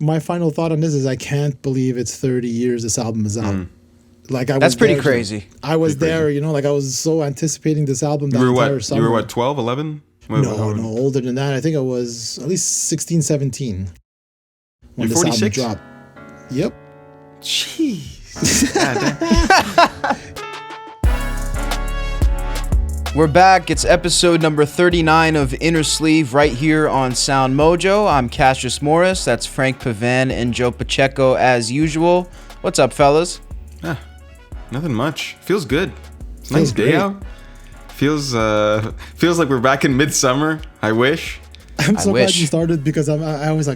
my final thought on this is I can't believe it's 30 years this album is out. Like That's pretty crazy. I was there, you know, like I was so anticipating this album that entire summer. You were what, 12, 11? No, older than that. I think I was at least 16, 17 when You're 46? Album dropped. Yep. Jeez. We're back. It's episode number 39 of Innersleeve right here on SoundMojo. I'm Cassius Morris. That's Frank Pavan and Joe Pacheco as usual. What's up, fellas? Nothing much. Feels good. It's a nice day out. Feels like we're back in midsummer. I wish. I'm so glad you started because I always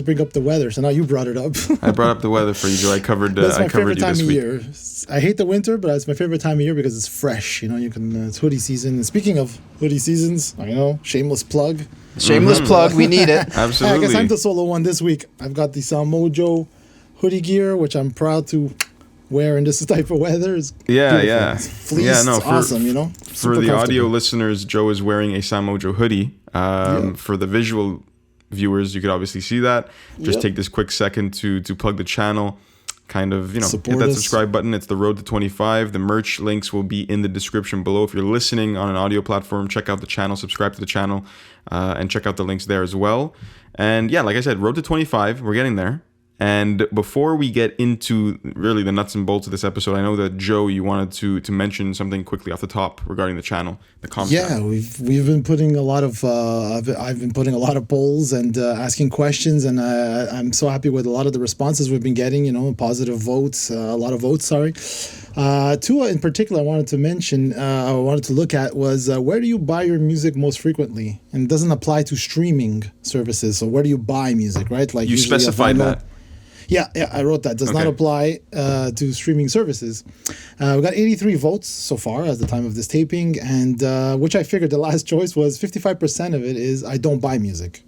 bring up the weather. So now you brought it up. I brought up the weather for you, Joe. I covered That's my favorite time of year. I hate the winter, but it's my favorite time of year because it's fresh. You know, you can. It's hoodie season. And speaking of hoodie seasons, I know, shameless plug. Plug. We need it. Absolutely. I guess I'm the solo one this week. I've got the SoundMojo hoodie gear, which I'm proud to wear in this type of weather. It's yeah. It's fleece, awesome, you know. For the audio listeners, Joe is wearing a SoundMojo hoodie. For the visual viewers, you could obviously see that. Just take this quick second to plug the channel. Kind of, you know, hit that subscribe button. It's the road to 25. The merch links will be in the description below. If you're listening on an audio platform, check out the channel, subscribe to the channel, and check out the links there as well. And yeah, like I said, road to 25. We're getting there. And before we get into really the nuts and bolts of this episode, I know that Joe, you wanted to mention something quickly off the top regarding the channel, the content. Yeah, we've been putting a lot of I've been putting a lot of polls and asking questions, and I'm so happy with a lot of the responses we've been getting. You know, positive votes, a lot of votes. Sorry. Two in particular I wanted to mention, I wanted to look at was where do you buy your music most frequently? And it doesn't apply to streaming services. So where do you buy music, right? Like you specified that. Yeah, I wrote that. Does not apply to streaming services. We got 83 votes so far at the time of this taping, and which I figured the last choice was 55% of it is I don't buy music.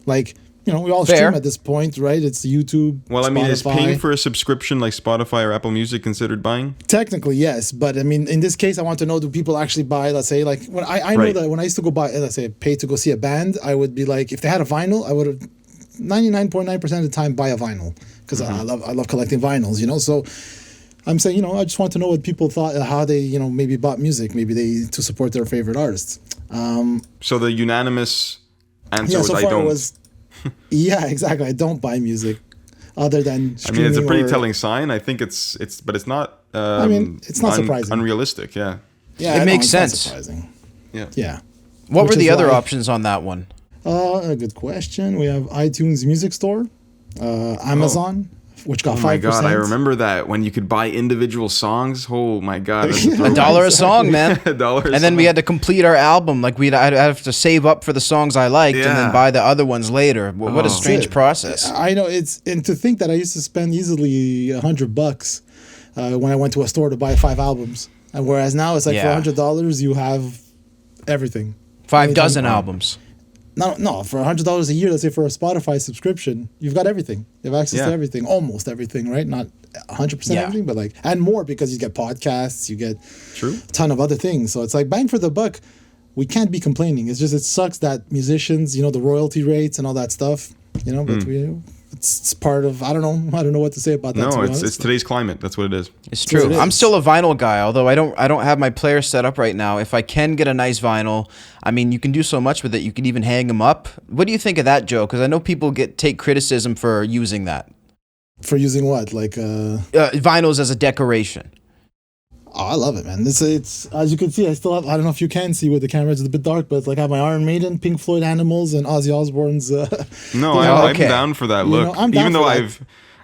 Like, you know, we all stream at this point, right? It's YouTube, Well, I mean, Spotify. is paying for a subscription like Spotify or Apple Music considered buying? Technically, yes. But, I mean, in this case, I want to know, do people actually buy, let's say, like, when I know that when I used to go buy, let's say, pay to go see a band, I would be like, if they had a vinyl, I would have 99.9% of the time buy a vinyl because I love collecting vinyls, you know. So I'm saying, you know, I just want to know what people thought, how they, you know, maybe bought music, maybe they to support their favorite artists. So the unanimous answer was I don't. Yeah, exactly. I don't buy music other than streaming. I mean, it's a pretty telling sign. I think it's not. I mean, it's not surprising. Unrealistic, yeah. Yeah, it makes sense. Not surprising. Yeah. What were the other options on that one? A good question. We have iTunes Music Store, Amazon, which got 5%. Oh my God, I remember that when you could buy individual songs. Oh my God, $1 a song, man. $1 and then we had to complete our album. Like I'd have to save up for the songs I liked and then buy the other ones later. What a strange process. I know and to think that I used to spend easily $100 when I went to a store to buy 5 albums, and whereas now it's like for $100 you have everything. 5 dozen albums. No, for $100 a year, let's say for a Spotify subscription, you've got everything. You have access to everything, almost everything, right? Not 100% everything, but like, and more because you get podcasts, you get a ton of other things. So it's like bang for the buck. We can't be complaining. It's just, it sucks that musicians, you know, the royalty rates and all that stuff, you know, but it's part of, I don't know what to say about that. No, it's today's climate. That's what it is. It's true. I'm still a vinyl guy, although I don't have my player set up right now. If I can get a nice vinyl, I mean, you can do so much with it. You can even hang them up. What do you think of that, Joe? Because I know people take criticism for using that. For using what? Like vinyls as a decoration. Oh, I love it, man. It's as you can see, I still have, I don't know if you can see with the camera, it's a bit dark, but it's like I have my Iron Maiden, Pink Floyd Animals, and Ozzy Osbourne's. No, I'm down for that look. You know, even though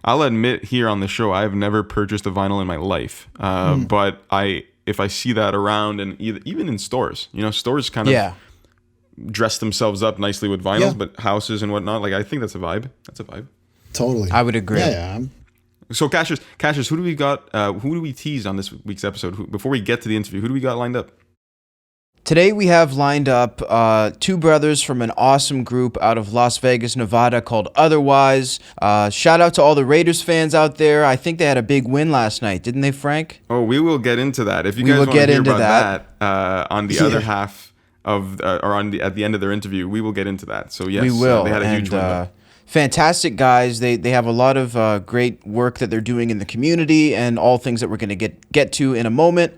I'll admit here on the show, I've never purchased a vinyl in my life. But if I see that around, and even in stores, you know, stores kind of dress themselves up nicely with vinyls, but houses and whatnot, like I think that's a vibe. That's a vibe. Totally. I would agree. Yeah. So Cassius, who do we got? Who do we tease on this week's episode? Before we get to the interview, who do we got lined up? Today we have lined up 2 brothers from an awesome group out of Las Vegas, Nevada called Otherwise. Shout out to all the Raiders fans out there. I think they had a big win last night, didn't they, Frank? Oh, we will get into that. If you guys want to hear about that on the other half of, or at the end of their interview, we will get into that. So yes, we will. They had a huge win. fantastic guys. They have a lot of great work that they're doing in the community, and all things that we're going to get to in a moment.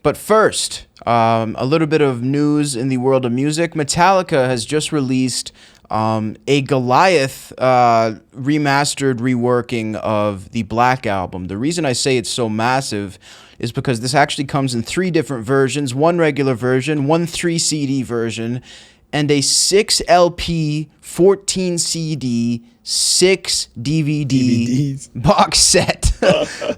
But first, a little bit of news in the world of music. Metallica has just released a Goliath remastered reworking of the Black Album. The reason I say it's so massive is because this actually comes in 3 different versions: one regular version, one 3 CD version, and a 6 LP, 14 CD, 6 DVD box set,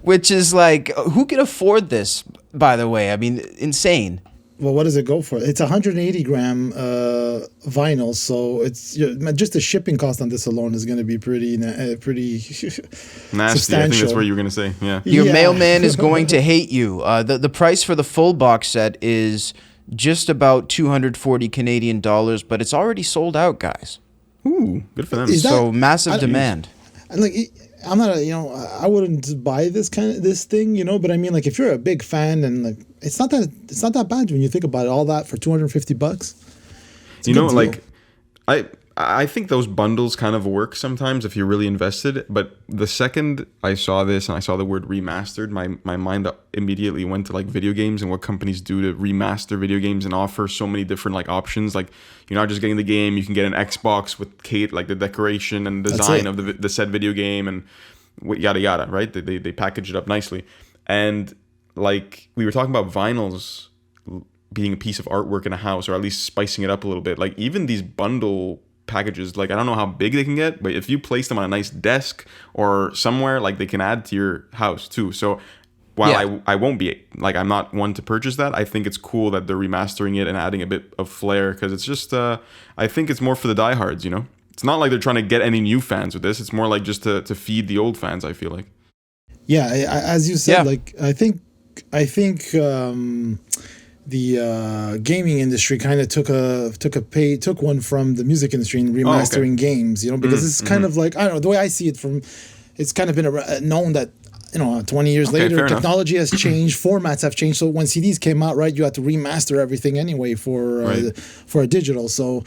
which is like, who can afford this, by the way? I mean, insane. Well, what does it go for? It's 180 gram vinyl, so it's just the shipping cost on this alone is going to be pretty nasty. Substantial. I think that's what you were going to say. Yeah. Your mailman is going to hate you. The price for the full box set is just about 240 Canadian dollars, but it's already sold out, guys. Ooh, good for them. So massive demand. And like, I'm not, I wouldn't buy this thing, but I mean, like, if you're a big fan, and like, it's not that bad when you think about it. All that for $250. Like, I think those bundles kind of work sometimes if you're really invested. But the second I saw this and I saw the word remastered, my mind immediately went to like video games and what companies do to remaster video games and offer so many different like options. Like, you're not just getting the game; you can get an Xbox with Kate, like the decoration and design of the said video game and yada yada. Right? They package it up nicely. And like we were talking about vinyls being a piece of artwork in a house, or at least spicing it up a little bit. Like even these bundle packages, like I don't know how big they can get, but if you place them on a nice desk or somewhere, like they can add to your house too. So while I won't be like, I'm not one to purchase that, I think it's cool that they're remastering it and adding a bit of flair, because it's just I think it's more for the diehards. It's not like they're trying to get any new fans with this. It's more like just to feed the old fans, I feel like. Yeah, as you said, like I think the gaming industry kind of took one from the music industry in remastering games, because it's kind of like, I don't know, the way I see it it's kind of been known that 20 years later, technology has changed, formats have changed. So when CDs came out, right, you had to remaster everything anyway for a digital. So,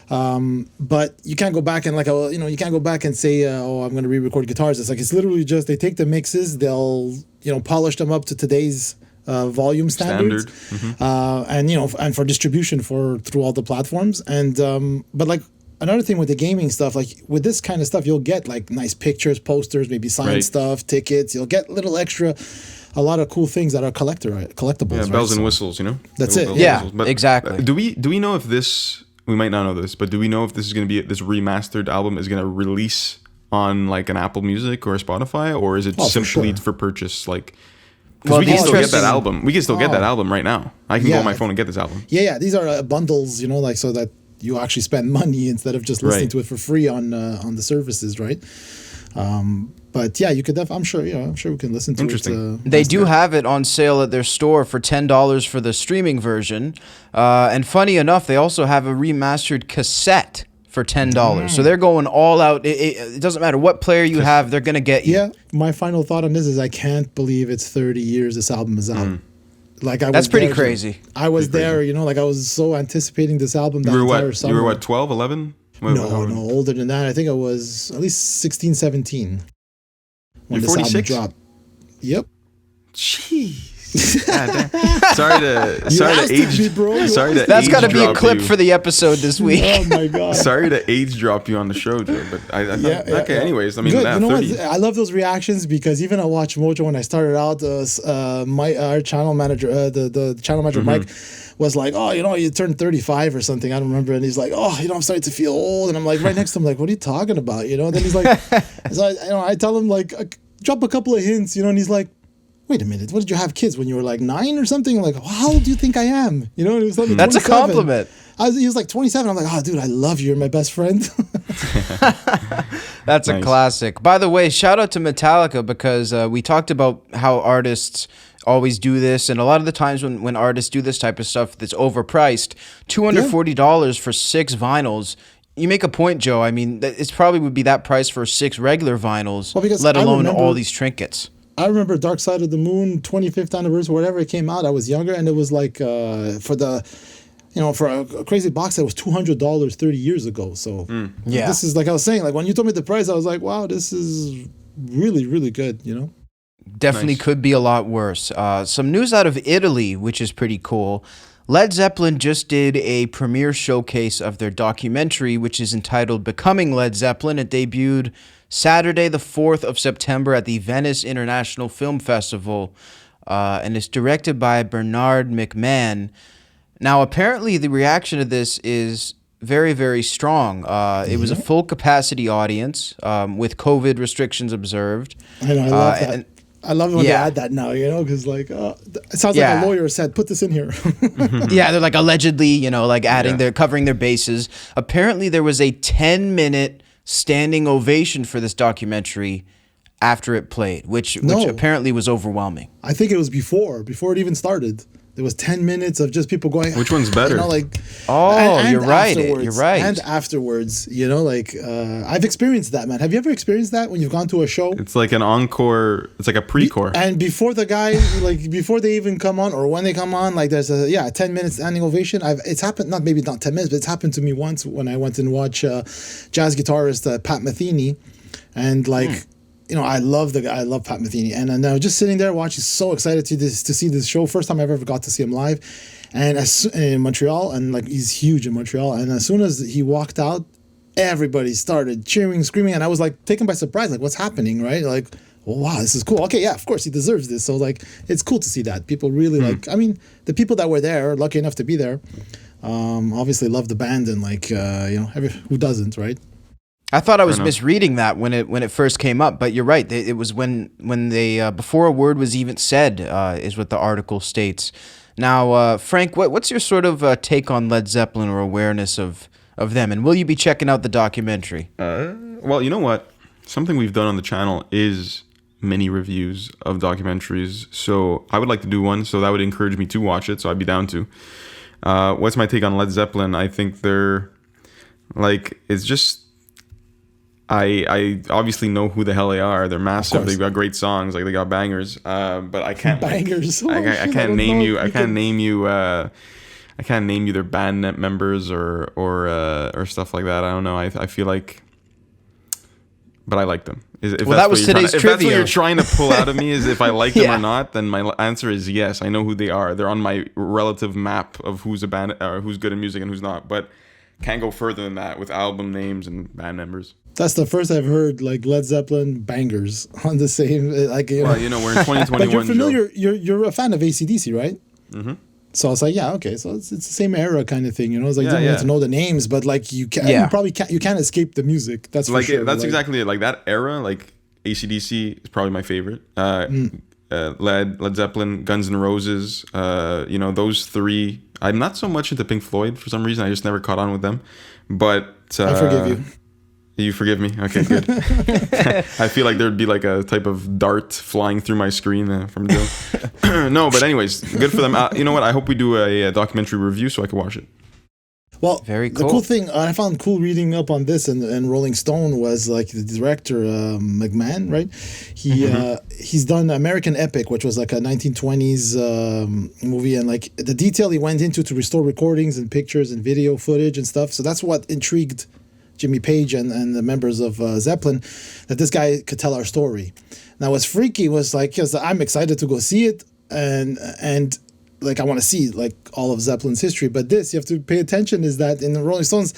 but you can't go back and you can't go back and say, I'm going to re-record guitars. It's literally just they take the mixes, they'll polish them up to today's volume standards, and for distribution through all the platforms. And but like another thing with the gaming stuff, like with this kind of stuff, you'll get like nice pictures, posters, maybe signed stuff, tickets. You'll get little extra, a lot of cool things that are collectibles. Yeah, bells and whistles. That's it. Yeah, exactly. Do we know if this? We might not know this, but do we know if this is going to be this remastered album is going to release on like an Apple Music or a Spotify, or is it simply for purchase? Like, because we can still get that album. We can still get that album right now. I can go on my phone and get this album. Yeah. These are bundles, like so that you actually spend money instead of just listening to it for free on the services, right? But yeah, you could. I'm sure we can listen to it. Interesting. They do have it on sale at their store for $10 for the streaming version. And funny enough, they also have a remastered cassette for $10. So they're going all out. It doesn't matter what player you have, they're going to get you. Yeah, my final thought on this is I can't believe it's 30 years this album is out. Like That's pretty crazy. I was there, like I was so anticipating this album that entire summer. You were what, 12, 11? No, older than that. I think I was at least 16, 17 when this album dropped. Yep. Jeez. Sorry to age me, bro. That's got to be a clip for the episode this week. Oh my god. Sorry to age drop you on the show, Joe. But anyways, I mean, good. 30. I love those reactions because even at WatchMojo when I started out, our channel manager, the channel manager Mike, was like, you turned 35 or something. I don't remember. And he's like, I'm starting to feel old. And I'm like, right next to him, like, what are you talking about? Then he's like, so I tell him like, drop a couple of hints, and he's like, wait a minute, what did you have kids when you were like 9 or something? I'm like, how old do you think I am? It was like that's a compliment. He was like 27. I'm like, dude, I love you. You're my best friend. That's nice. A classic. By the way, shout out to Metallica because we talked about how artists always do this, and a lot of the times when artists do this type of stuff that's overpriced, $240 for 6 vinyls. You make a point, Joe. I mean, it's probably would be that price for 6 regular vinyls, let alone all these trinkets. I remember Dark Side of the Moon, 25th anniversary, whatever it came out. I was younger, and it was like for the for a crazy box set was $200 30 years ago. So this is like I was saying, like when you told me the price, I was like, wow, this is really, really good, Definitely could be a lot worse. Some news out of Italy, which is pretty cool. Led Zeppelin just did a premiere showcase of their documentary, which is entitled Becoming Led Zeppelin. It debuted Saturday, the 4th of September at the Venice International Film Festival, and it's directed by Bernard McMahon. Now, apparently, the reaction to this is very, very strong. It was a full capacity audience with COVID restrictions observed. I know, I love that. I love it when they add that now, because like it sounds like a lawyer said, put this in here. Yeah, they're like allegedly, like adding covering their bases. Apparently, there was a 10-minute standing ovation for this documentary after it played, which apparently was overwhelming. I think it was before it even started. There was 10 minutes of just people going. Which one's better? And you're right. You're right. And afterwards, I've experienced that, man. Have you ever experienced that when you've gone to a show? It's like an encore. It's like a pre-core. And before the guy, before they even come on, or when they come on, there's a 10-minute standing ovation. It's happened. Not 10 minutes, but it's happened to me once when I went and watched jazz guitarist Pat Metheny, and I love the guy. I love Pat Metheny, and I was just sitting there watching, so excited to see this show. First time I've ever got to see him live, and in Montreal, and he's huge in Montreal. And as soon as he walked out, everybody started cheering, screaming, and I was taken by surprise, what's happening, right? Oh wow, this is cool. Okay, yeah, of course he deserves this. So it's cool to see that people really the people that were there, lucky enough to be there, obviously love the band, and who doesn't, right? I thought I was misreading that when it first came up, but you're right. It was when they before a word was even said, is what the article states. Now, Frank, what's your sort of take on Led Zeppelin or awareness of them, and will you be checking out the documentary? Well, you know what? Something we've done on the channel is mini reviews of documentaries. So I would like to do one. So that would encourage me to watch it. So I'd be down to. What's my take on Led Zeppelin? I think they're it's just. I obviously know who the hell they are. They're massive. They've got great songs. They got bangers. But I can't bangers. I can't name you. I can't name you. I can't name you their band members or stuff like that. I don't know. I feel like, but I like them. That was today's trivia. If that's what you're trying to pull out of me, is if I like them or not, then my answer is yes. I know who they are. They're on my relative map of who's a band or who's good in music and who's not. But can't go further than that with album names and band members. That's the first I've heard Led Zeppelin bangers on the same we're in 2021. But you're familiar. You're a fan of AC/DC, right? Mm-hmm. So it's okay. So it's the same era kind of thing, It's you don't need to know the names, but you can't. You probably can't. You can't escape the music. That's for sure. That's exactly it. That era. AC/DC is probably my favorite. Led Zeppelin, Guns N' Roses. Those three. I'm not so much into Pink Floyd for some reason. I just never caught on with them. But I forgive you. You forgive me? Okay, good. I feel like there'd be a type of dart flying through my screen from Joe. No, but anyways, good for them. You know what? I hope we do a documentary review so I can watch it. Well, very cool. The cool thing I found cool reading up on this and Rolling Stone was the director McMahon, right? He's done American Epic, which was a 1920s movie, and the detail he went into to restore recordings and pictures and video footage and stuff. So that's what intrigued Jimmy Page and the members of Zeppelin, that this guy could tell our story. Now, what's freaky was because I'm excited to go see it, and I want to see all of Zeppelin's history. But this, you have to pay attention, is that in the Rolling Stones,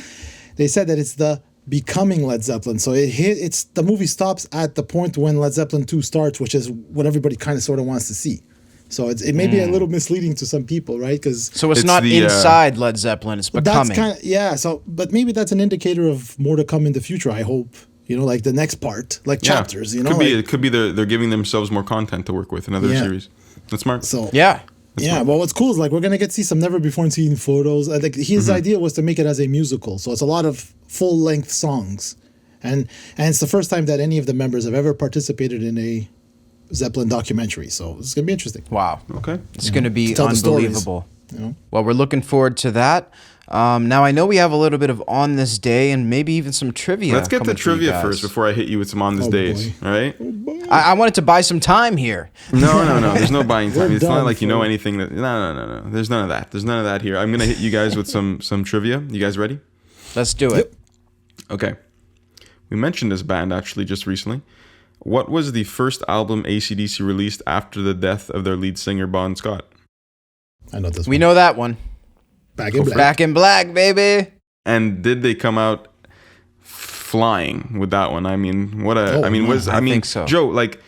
they said that it's the Becoming Led Zeppelin. So it's the movie stops at the point when Led Zeppelin 2 starts, which is what everybody kind of sort of wants to see. So it may be a little misleading to some people, right? So it's not inside Led Zeppelin; it's becoming. That's So, but maybe that's an indicator of more to come in the future. I hope, the next part, chapters. It could be they're giving themselves more content to work with in other series. That's smart. So That's smart. Well, what's cool is we're gonna get to see some never before seen photos. I think his idea was to make it as a musical, so it's a lot of full length songs, and it's the first time that any of the members have ever participated in a Zeppelin documentary, so it's gonna be interesting. Wow. Okay. It's gonna be unbelievable. Well, we're looking forward to that. Now, I know we have a little bit of On This Day and maybe even some trivia. Let's get the trivia first before I hit you with some On This Days. All right? I wanted to buy some time here. No. There's no buying time. It's not like you know for- anything. No. There's none of that. There's none of that here. I'm gonna hit you guys with some trivia. You guys ready? Let's do it. Okay. We mentioned this band actually just recently. What was the first album AC/DC released after the death of their lead singer Bon Scott? I know this. We know that one. Back in Black. Back in Black, baby. And did they come out flying with that one? I mean, what a. Oh, I mean, was I I mean, think so. Joe, like,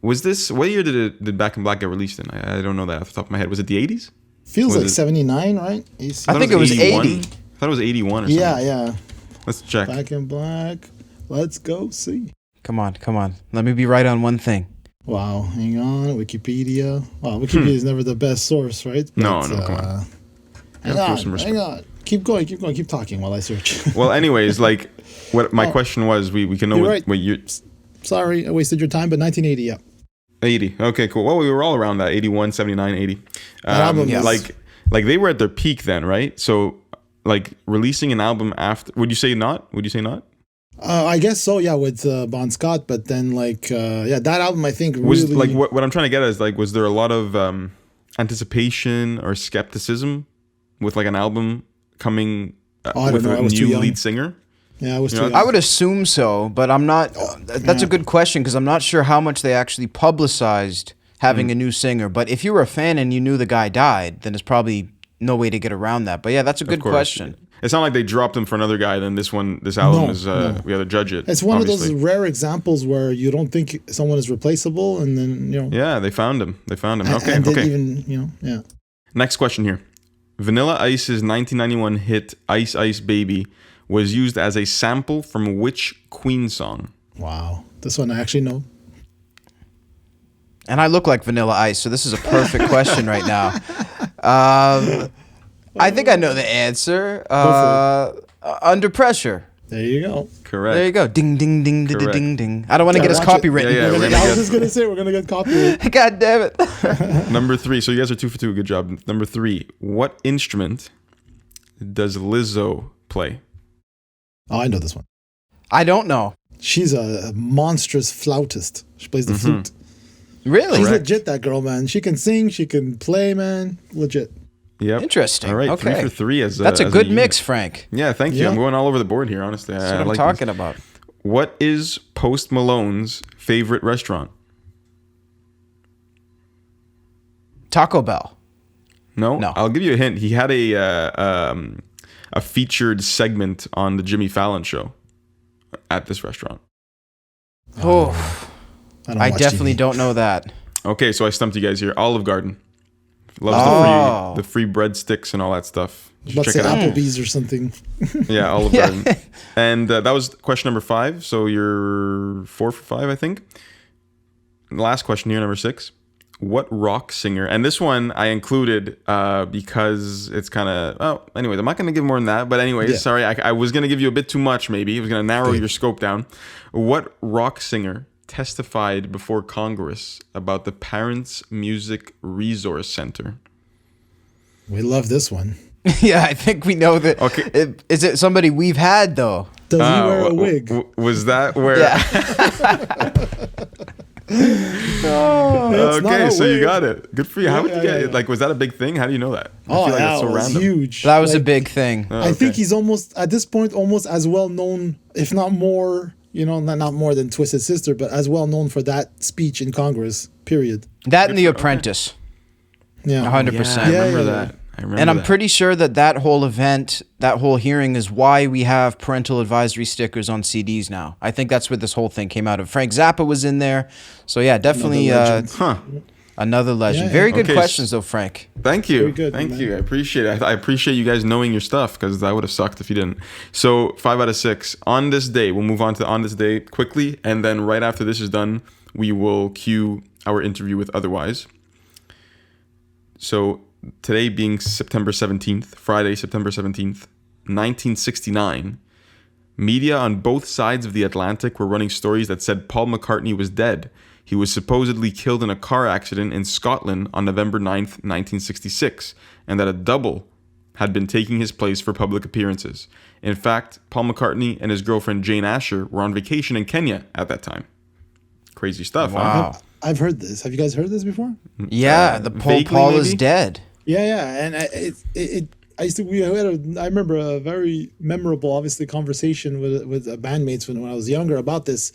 was this what year did Back in Black get released in? I don't know that off the top of my head. Was it the 80s? Feels Was like it- 79, right? AC. I think it was 81. 80. I thought it was 81 or something. Yeah. Let's check. Back in Black. Let's go see. Come on. Let me be right on one thing. Wow, hang on. Wikipedia. Wow, Wikipedia is never the best source, right? No, come on. Hang on. Keep going. Keep talking while I search. Well, anyways, like, what my question was, we can know You're what, right. what year. Sorry, I wasted your time, but 1980, yeah. 80. Okay, cool. Well, we were all around that. 81, 79, 80. album is- Like they were at their peak then, right? So, like, releasing an album after. Would you say not? I guess so, yeah, with Bon Scott, but then, like, that album, I think, really... Was like what I'm trying to get at is, like, was there a lot of anticipation or skepticism with like an album coming I don't with know. I a was too new young. lead singer? Yeah, I was You too know, young. I would assume so, but I'm not. That's a good question because I'm not sure how much they actually publicized having a new singer. But if you were a fan and you knew the guy died, then there's probably no way to get around that. But yeah, that's a good question. It's not like they dropped him for another guy. Then this album No, is no. we got to judge it. It's one obviously. of those rare examples where you don't think someone is replaceable, and then, you know... Yeah, they found him. Okay, and okay. even, you know, yeah. Next question here. Vanilla Ice's 1991 hit Ice Ice Baby was used as a sample from which Queen song? Wow. This one I actually know. And I look like Vanilla Ice, so this is a perfect question right now. I think I know the answer. Under Pressure. There you go. Correct. There you go. Ding, ding, ding, ding, Correct. ding, ding. I don't want to get us watch it. copywritten. Yeah, we're gonna I was get just going to say, we're going to get copyright. God damn it. number 3. So you guys are 2 for 2. Good job. Number 3. What instrument does Lizzo play? Oh, I know this one. I don't know. She's a monstrous flautist. She plays the flute. Really? She's Correct. legit, that girl, man. She can sing, she can play, man. Legit. Yep. Interesting. All right. Okay. 3 for 3 as That's a as good unit. mix, Frank. Yeah, thank you. Yeah. I'm going all over the board here, honestly. That's what I'm talking about. What is Post Malone's favorite restaurant? Taco Bell. No? No. I'll give you a hint. He had a featured segment on the Jimmy Fallon show at this restaurant. Oh, don't I watch definitely TV. don't know that. Okay, so I stumped you guys here. Olive Garden. Loves Oh. the free breadsticks and all that stuff. You should Let's check say it out. Applebee's or something. Yeah, Olive Yeah. Garden. And that was question number 5. So you're 4 for 5, I think. Last question here, number 6. What rock singer? And this one I included because it's kind of... Oh, anyways, I'm not going to give more than that. But anyways, Yeah. sorry. I was going to give you a bit too much, maybe. I was going to narrow your scope down. What rock singer testified before Congress about the Parents Music Resource Center? We love this one. Yeah, I think we know that. Okay. Is it somebody we've had, though? Does he wear a wig? Was that where... Yeah. It's not Okay, a so you wig. got it. Good for you. How would you Yeah, get yeah, it? Like, was that a big thing? How do you know that? I Oh, feel like that that's so was random. huge. That was a Like, big thing. Oh, I think okay. he's almost, at this point, almost as well known, if not more, you know, not more than Twisted Sister, but as well known for that speech in Congress, period. That and The Apprentice. Yeah. 100%. I remember yeah. that. I remember And I'm that. pretty sure that whole event, that whole hearing is why we have parental advisory stickers on CDs now. I think that's where this whole thing came out of. Frank Zappa was in there. So yeah, definitely another legend. Yeah, Very good Okay, questions though, Frank. Thank you. Very good, Thank man. you. I appreciate it. I appreciate you guys knowing your stuff because that would have sucked if you didn't. So 5 out of 6. On this day, we'll move on to On This Day quickly. And then right after this is done, we will cue our interview with Otherwise. So today being September 17th, Friday, September 17th, 1969, media on both sides of the Atlantic were running stories that said Paul McCartney was dead. He was supposedly killed in a car accident in Scotland on November 9th, 1966, and that a double had been taking his place for public appearances. In fact, Paul McCartney and his girlfriend Jane Asher were on vacation in Kenya at that time. Crazy stuff. Wow. Huh? I've heard this. Have you guys heard this before? Yeah, the Paul is dead. Yeah, and I used to. I remember a very memorable, obviously, conversation with bandmates when I was younger about this,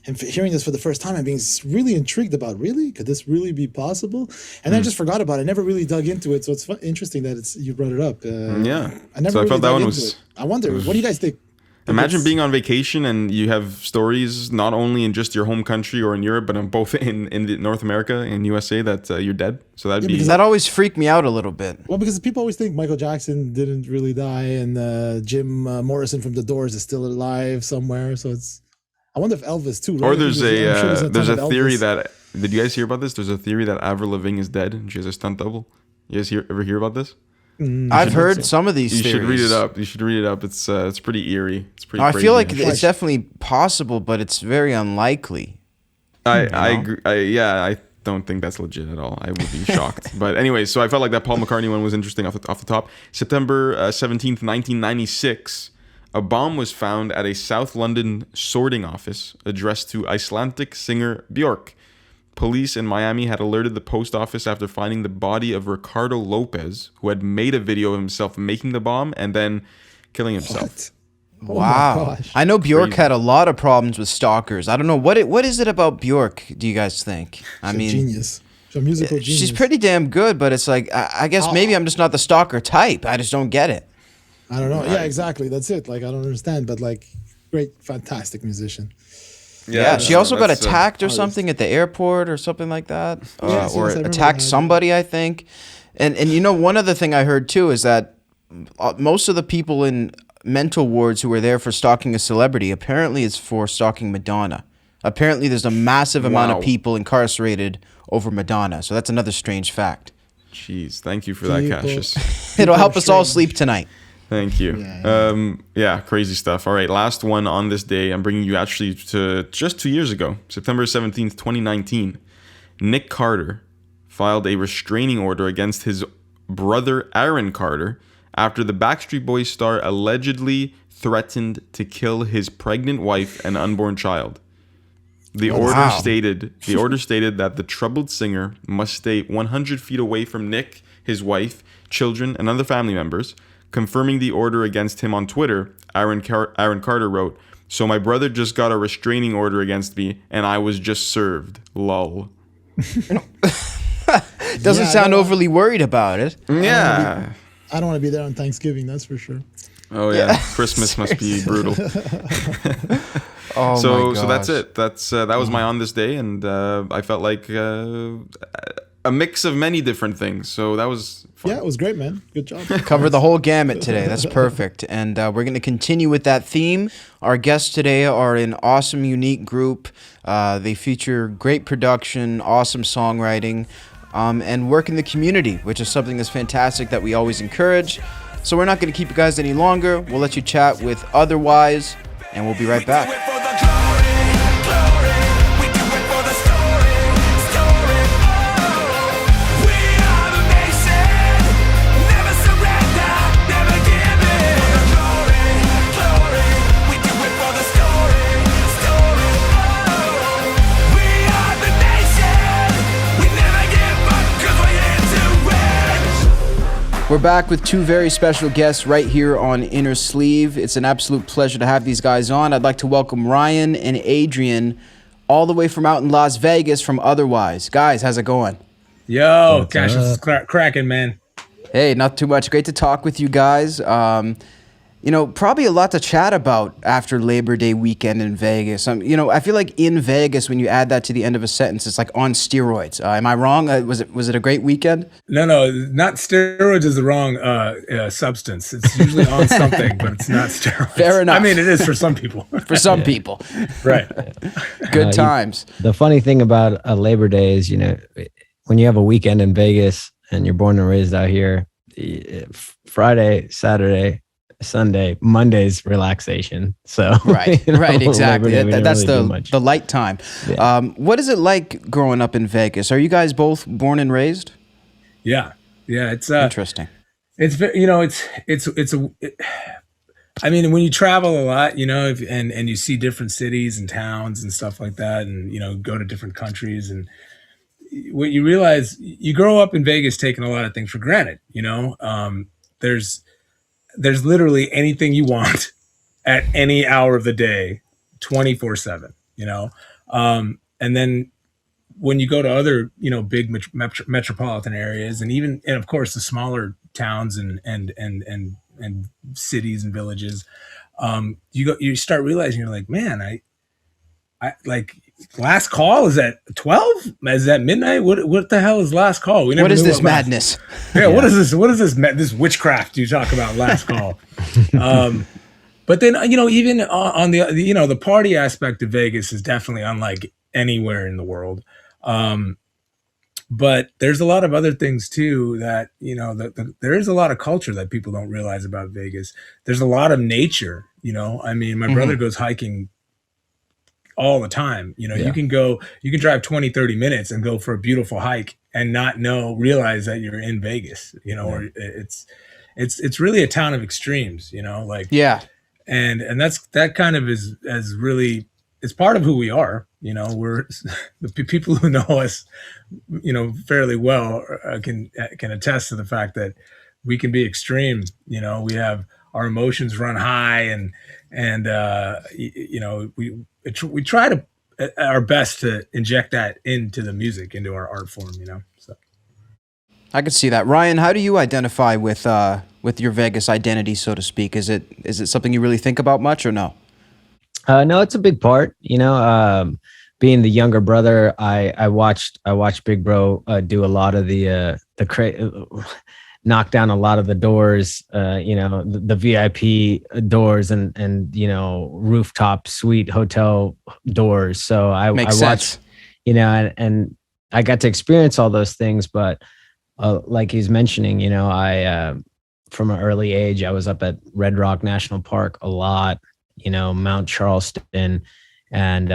and hearing this for the first time and being really intrigued about, really, could this really be possible? And I just forgot about it. I never really dug into it, so it's interesting that you brought it up. I never. So really I felt that one was. I wonder. What do you guys think? Imagine being on vacation and you have stories not only in just your home country or in Europe, but in both in North America and USA that you're dead. So that always freaked me out a little bit. Well, because people always think Michael Jackson didn't really die, and Jim Morrison from The Doors is still alive somewhere. So I wonder if Elvis too. Right? Or there's a theory that, did you guys hear about this? There's a theory that Avril Lavigne is dead and she has a stunt double. You guys ever hear about this? I've heard some of these theories. You should read it up. It's pretty eerie. It's pretty crazy. I feel like it's definitely possible, but it's very unlikely. I agree. I don't think that's legit at all. I would be shocked. But anyway, so I felt like that Paul McCartney one was interesting off the top. September 17th, 1996, a bomb was found at a South London sorting office addressed to Icelandic singer Bjork. Police in Miami had alerted the post office after finding the body of Ricardo Lopez, who had made a video of himself making the bomb and then killing himself. What? Wow. I know Bjork had a lot of problems with stalkers. I don't know. What is it about Bjork, do you guys think? She's a genius. She's a musical genius. She's pretty damn good, but it's like, I guess maybe I'm just not the stalker type. I just don't get it. I don't know. Yeah, exactly. That's it. Like, I don't understand, but like, great, fantastic musician. Yeah, she also got attacked or something at the airport or something like that. Or attacked somebody, I think. And you know, one other thing I heard too is that most of the people in mental wards who were there for stalking a celebrity apparently is for stalking Madonna. Apparently there's a massive amount of people incarcerated over Madonna. So that's another strange fact. Jeez, thank you for that, Cassius. It'll help us all sleep tonight. Thank you. Yeah, crazy stuff. All right, last one on this day. I'm bringing you actually to just 2 years ago, September 17th, 2019. Nick Carter filed a restraining order against his brother Aaron Carter after the Backstreet Boys star allegedly threatened to kill his pregnant wife and unborn child. The order stated that the troubled singer must stay 100 feet away from Nick, his wife, children, and other family members. Confirming the order against him on Twitter, Aaron Carter wrote, "So my brother just got a restraining order against me, and I was just served. Lol." Doesn't sound overly worried about it. Yeah. I don't want to be there on Thanksgiving, that's for sure. Oh yeah, Christmas must be brutal. So that's it. That was my on this day, and I felt like a mix of many different things. So that was fun. Yeah, it was great, man. Good job. Covered the whole gamut today. That's perfect. And we're going to continue with that theme. Our guests today are an awesome, unique group. They feature great production, awesome songwriting, and work in the community, which is something that's fantastic that we always encourage. So we're not going to keep you guys any longer. We'll let you chat with Otherwise, and we'll be right back. We're back with two very special guests right here on Inner Sleeve. It's an absolute pleasure to have these guys on. I'd like to welcome Ryan and Adrian, all the way from out in Las Vegas from Otherwise. Guys, how's it going? Yo, Cassius is cracking, man. Hey, not too much. Great to talk with you guys. You know, probably a lot to chat about after Labor Day weekend in Vegas. You know, I feel like in Vegas, when you add that to the end of a sentence, it's like on steroids. Am I wrong? Was it a great weekend? No, not steroids is the wrong substance. It's usually on something, but it's not steroids. Fair enough. I mean, it is for some people. For some people. Right. Good times. The funny thing about a Labor Day is, you know, when you have a weekend in Vegas and you're born and raised out here, Friday, Saturday, Sunday, Monday's relaxation. So right, you know, right, exactly. That's really the light time. Yeah. What is it like growing up in Vegas? Are you guys both born and raised? Yeah. It's interesting. It's, you know, it's I mean, when you travel a lot, and you see different cities and towns and stuff like that, and go to different countries, and what you realize, you grow up in Vegas taking a lot of things for granted. There's literally anything you want at any hour of the day, 24/7. And then when you go to other big metropolitan areas, and of course the smaller towns and cities and villages, you start realizing, you're like, man, I like, last call is at 12, is that midnight, what the hell is last call? We never what is knew this madness? Yeah, what is this witchcraft you talk about, last call? But then even on the party aspect of Vegas is definitely unlike anywhere in the world. But there's a lot of other things too that, there is a lot of culture that people don't realize about Vegas. There's a lot of nature, I mean, my brother goes hiking all the time. You can drive 20, 30 minutes and go for a beautiful hike and not realize that you're in Vegas, or it's really a town of extremes, and that kind of is really, it's part of who we are. We're the people who know us, fairly well, can attest to the fact that we can be extreme. We have our emotions run high, and we try to our best to inject that into the music, into our art form. So I could see that. Ryan, how do you identify with your Vegas identity, so to speak? Is it something you really think about much, or no? No, it's a big part. Being the younger brother, I watched Big Bro do a lot of the knock down a lot of the doors, the VIP doors and rooftop suite hotel doors. So I watched, and I got to experience all those things. But like he's mentioning, I from an early age, I was up at Red Rock National Park a lot, Mount Charleston, and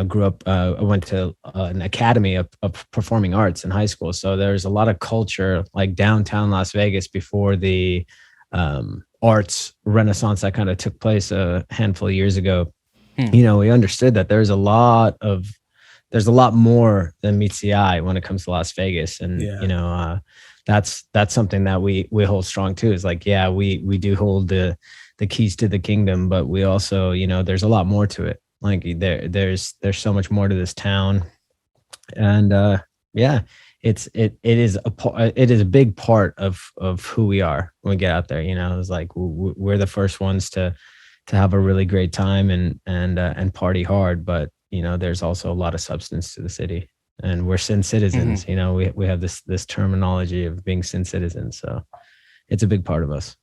grew up. I went to an academy of performing arts in high school, so there's a lot of culture like downtown Las Vegas before the arts renaissance that kind of took place a handful of years ago. We understood that there's a lot more than meets the eye when it comes to Las Vegas, and that's something that we hold strong too. Is like, we do hold the keys to the kingdom, but we also, there's a lot more to it. Like there's so much more to this town, and it is a big part of who we are when we get out there. It's like we're the first ones to have a really great time and party hard, but there's also a lot of substance to the city, and we're sin citizens. We have this terminology of being sin citizens, so it's a big part of us.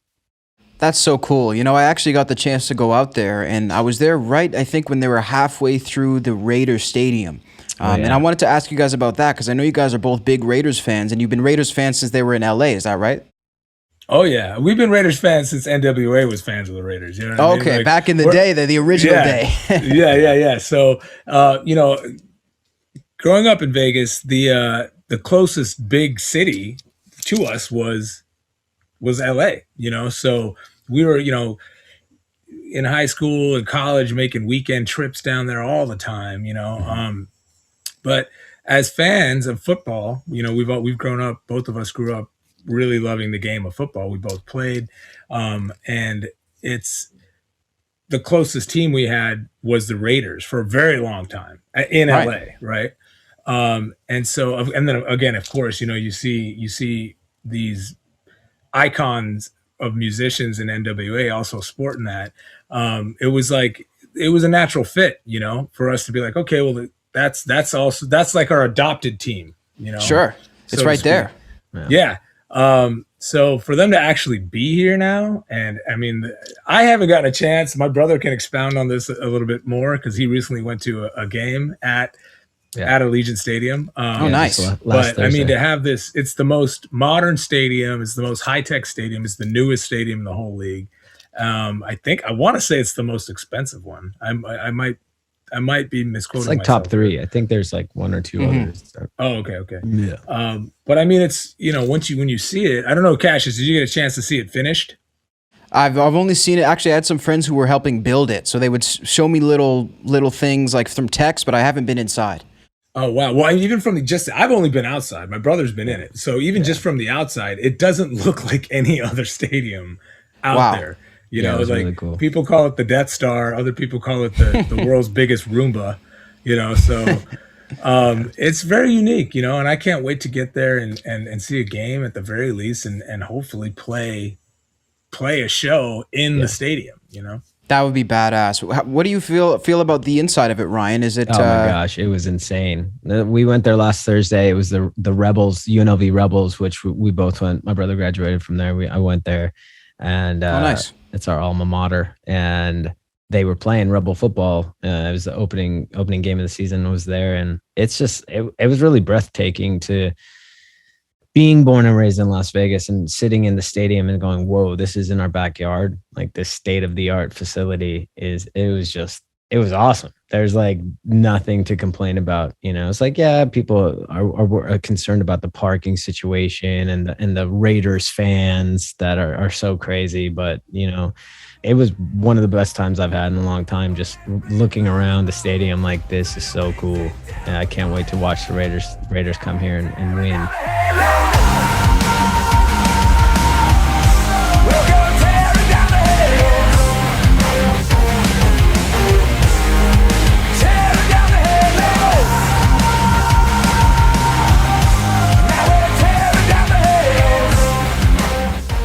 That's so cool. I actually got the chance to go out there, and I was there I think when they were halfway through the Raiders Stadium. And I wanted to ask you guys about that, because I know you guys are both big Raiders fans, and you've been Raiders fans since they were in LA. Is that right? Oh, yeah. We've been Raiders fans since NWA was fans of the Raiders. You know what I mean? Okay, like, back in the day, the original day. Yeah. So, growing up in Vegas, the closest big city to us was LA, so we were, in high school and college making weekend trips down there all the time, but as fans of football, we've grown up, both of us grew up really loving the game of football. We both played, and it's the closest team we had was the Raiders for a very long time in LA. Right. And so, and then again, of course, you see these icons of musicians in NWA also sporting that. It was a natural fit, for us to be like, okay, well, that's like our adopted team, Sure. It's right there. Yeah. So for them to actually be here now, and I mean, I haven't gotten a chance. My brother can expound on this a little bit more, because he recently went to a game at Allegiant Stadium. Nice. But I mean, to have this, it's the most modern stadium. It's the most high-tech stadium. It's the newest stadium in the whole league. I want to say it's the most expensive one. I might be misquoting. It's like myself top 3. I think there's like 1 or 2 others. Oh, okay. Yeah. But I mean, it's, when you see it, I don't know, Cassius, did you get a chance to see it finished? I've only seen it. Actually, I had some friends who were helping build it, so they would show me little things like from text, but I haven't been inside. Oh wow! Well, even from I've only been outside. My brother's been in it, so even just from the outside, it doesn't look like any other stadium out there. You know, like really cool. People call it the Death Star, other people call it the world's biggest Roomba. You know, so it's very unique. You know, and I can't wait to get there and see a game at the very least, and hopefully play a show in the stadium. You know. That would be badass. What do you feel about the inside of it, Ryan? Is it? Oh my gosh, it was insane. We went there last Thursday. It was the Rebels, UNLV Rebels, which we both went. My brother graduated from there. I went there, and nice. It's our alma mater. And they were playing Rebel football. It was the opening game of the season. Was there, and it's just it was really breathtaking to being born and raised in Las Vegas and sitting in the stadium and going, whoa, this is in our backyard. Like this state-of-the-art facility it was awesome. There's like nothing to complain about. You know, it's like, yeah, people are concerned about the parking situation and the Raiders fans that are so crazy. But, you know, it was one of the best times I've had in a long time. Just looking around the stadium like this is so cool. And I can't wait to watch the Raiders come here and win.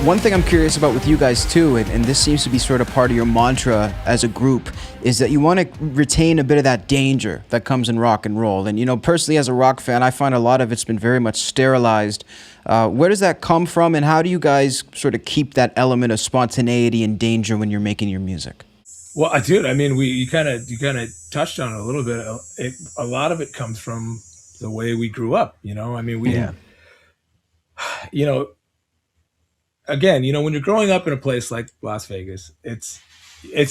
One thing I'm curious about with you guys too, and this seems to be sort of part of your mantra as a group, is that you want to retain a bit of that danger that comes in rock and roll. And, you know, personally as a rock fan, I find a lot of it's been very much sterilized. Where does that come from, and how do you guys sort of keep that element of spontaneity and danger when you're making your music? Well, dude, I mean, you kind of touched on it a little bit. A lot of it comes from the way we grew up, you know? I mean, you know, again, you know, when you're growing up in a place like Las Vegas, it's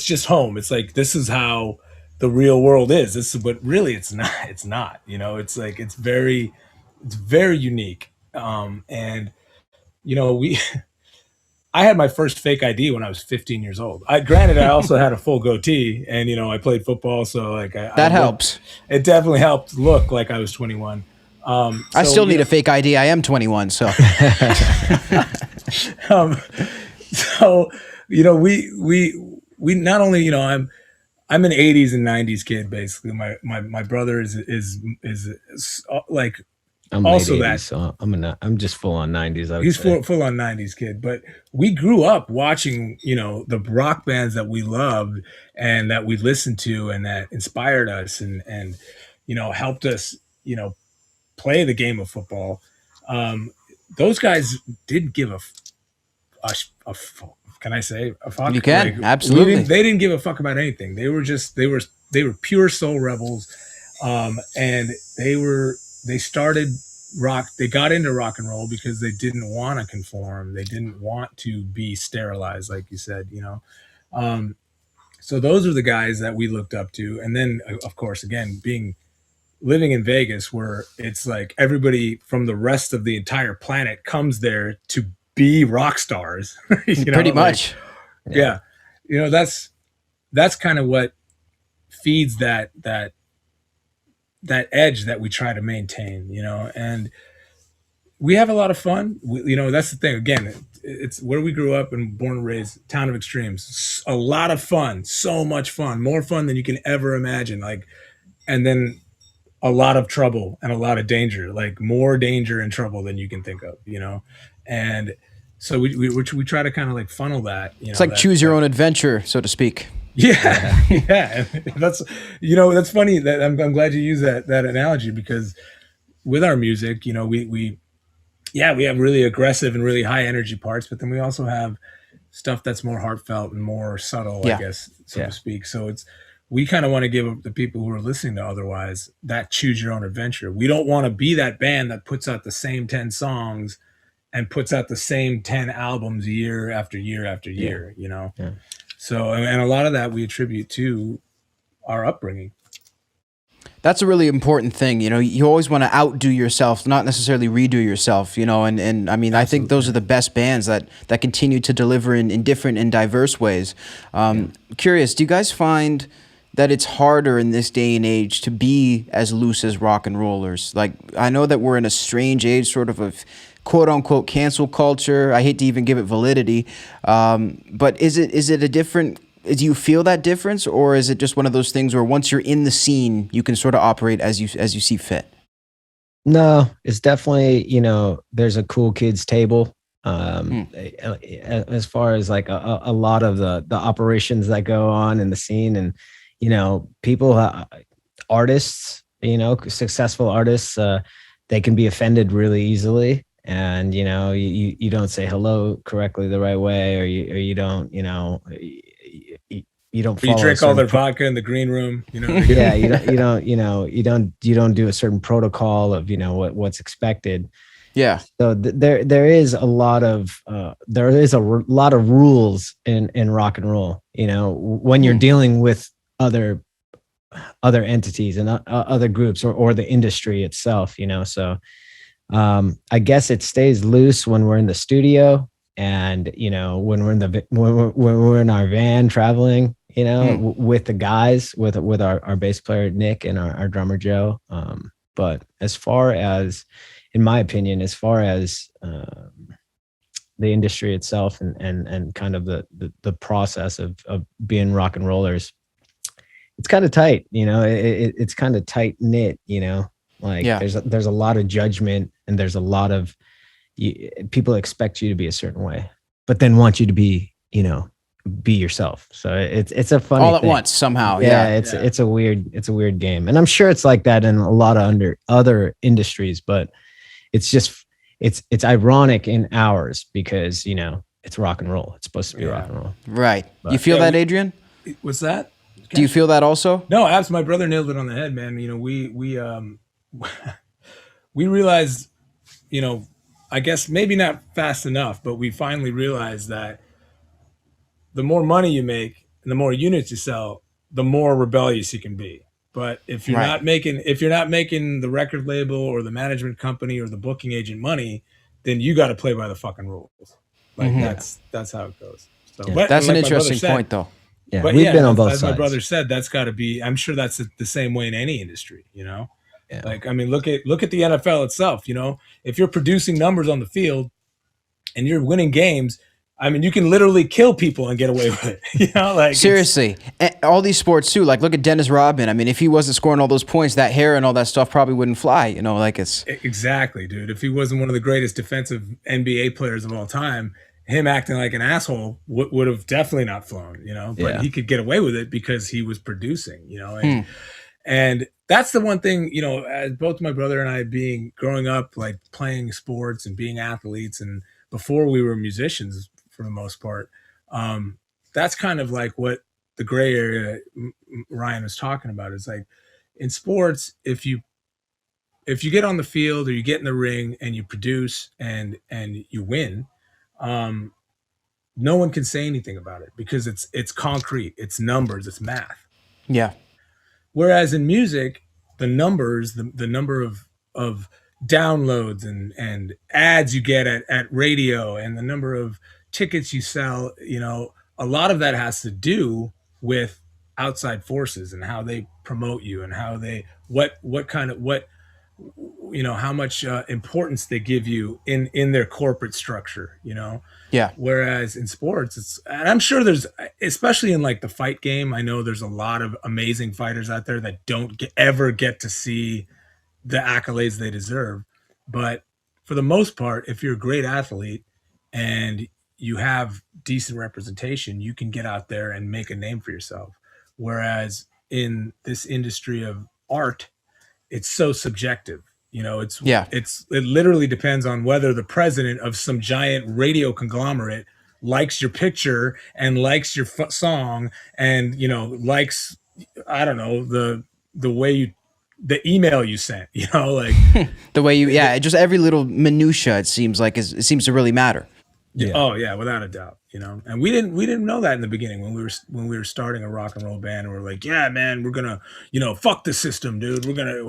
just home. It's like, this is how the real world is. But really it's not, you know, it's like, it's very unique. And you know, I had my first fake ID when I was 15 years old. Granted, I also had a full goatee and, you know, I played football. So like that helps. It definitely helped look like I was 21. I still need a fake ID. I am 21, so. So, you know, we not only, you know, I'm an 80s and 90s kid, basically. My brother is like, I'm also 80s, that. So I'm just full on 90s. He's full on 90s kid, but we grew up watching, you know, the rock bands that we loved and that we listened to and that inspired us and, you know, helped us, you know, play the game of football. Those guys didn't give a can I say a fuck? You can, like, absolutely. They didn't give a fuck about anything. They were pure soul rebels. And they started rock. They got into rock and roll because they didn't want to conform. They didn't want to be sterilized, like you said, you know? So those are the guys that we looked up to. And then of course, again, living in Vegas, where it's like everybody from the rest of the entire planet comes there to be rock stars. You know, pretty much. Like, yeah. You know, that's kind of what feeds that edge that we try to maintain, you know, and we have a lot of fun. You know, that's the thing. Again, it's where we grew up and born and raised, town of extremes. A lot of fun, so much fun, more fun than you can ever imagine. Like, and then a lot of trouble and a lot of danger, like more danger and trouble than you can think of, you know? And so we try to kind of like funnel that, you know, it's like choose your own adventure, so to speak. Yeah. Yeah. That's, you know, that's funny that I'm glad you use that analogy, because with our music, you know, we have really aggressive and really high energy parts, but then we also have stuff that's more heartfelt and more subtle, I guess, so to speak. So we kind of want to give the people who are listening to Otherwise that choose your own adventure. We don't want to be that band that puts out the same 10 songs and puts out the same 10 albums year after year after year, you know? Yeah. So, and a lot of that we attribute to our upbringing. That's a really important thing. You know, you always want to outdo yourself, not necessarily redo yourself, you know, and I mean, Absolutely. I think those are the best bands that continue to deliver in different and diverse ways. Curious, do you guys find that it's harder in this day and age to be as loose as rock and rollers? Like, I know that we're in a strange age, sort of quote unquote cancel culture. I hate to even give it validity. But is it a different, do you feel that difference, or is it just one of those things where once you're in the scene, you can sort of operate as you see fit? No, it's definitely, you know, there's a cool kids table. As far as like a lot of the operations that go on in the scene, and, you know, people, artists, you know, successful artists, they can be offended really easily. And, you know, you don't say hello correctly the right way, or you don't, you know, you don't follow. You drink all their vodka in the green room, you know. Yeah, you don't do a certain protocol of, you know, what's expected. Yeah. So there is a lot of rules in rock and roll, you know, when you're dealing with other entities and other groups or the industry itself, you know. So I guess it stays loose when we're in the studio, and, you know, when we're in our van traveling, you know, with the guys, with our bass player Nick and our drummer Joe. But as far as, in my opinion, as far as the industry itself and kind of the process of being rock and rollers, it's kind of tight, you know. It's kind of tight knit, you know. Like, there's a lot of judgment, and there's a lot of people expect you to be a certain way, but then want you to be, you know, be yourself. So it's a funny all at thing. Once somehow. It's a weird game, and I'm sure it's like that in a lot of other industries, but it's just it's ironic in ours because, you know, it's rock and roll. It's supposed to be rock and roll, right? But, you feel that, Adrian? What's that? Do you feel that also? No, abs. My brother nailed it on the head, man. You know, we realized, you know, I guess maybe not fast enough, but we finally realized that the more money you make and the more units you sell, the more rebellious you can be. But if you're not making the record label or the management company or the booking agent money, then you got to play by the fucking rules. Like that's how it goes. So, but that's like an interesting point, though. Yeah, but we've been on both as sides. My brother said, that's got to be. I'm sure that's the same way in any industry. You know, like, I mean, look at the NFL itself. You know, if you're producing numbers on the field and you're winning games, I mean, you can literally kill people and get away with it. You know, like, seriously, and all these sports too. Like, look at Dennis Rodman. I mean, if he wasn't scoring all those points, that hair and all that stuff probably wouldn't fly. You know, like, it's exactly, dude. If he wasn't one of the greatest defensive NBA players of all time, him acting like an asshole would have definitely not flown, you know, but he could get away with it because he was producing, you know, and that's the one thing, you know, as both my brother and I growing up, like playing sports and being athletes, and before we were musicians for the most part, that's kind of like what the gray area Ryan was talking about is like in sports. If you get on the field or you get in the ring and you produce and you win, no one can say anything about it because it's concrete, it's numbers, it's math. Yeah. Whereas in music, the numbers, the number of downloads and ads you get at radio and the number of tickets you sell, you know, a lot of that has to do with outside forces and how they promote you and how they you know, how much importance they give you in their corporate structure, you know? Yeah. Whereas in sports, and I'm sure there's, especially in like the fight game, I know there's a lot of amazing fighters out there that don't ever get to see the accolades they deserve. But for the most part, if you're a great athlete and you have decent representation, you can get out there and make a name for yourself. Whereas in this industry of art, it's so subjective. You know, it literally depends on whether the president of some giant radio conglomerate likes your picture and likes your song and, you know, likes, I don't know, the way the email you sent, you know, like the way just every little minutia, it seems like it seems to really matter. Yeah. Oh yeah, without a doubt. And we didn't know that in the beginning when we were starting a rock and roll band. And we're like, yeah, man, we're gonna, fuck the system, dude. We're gonna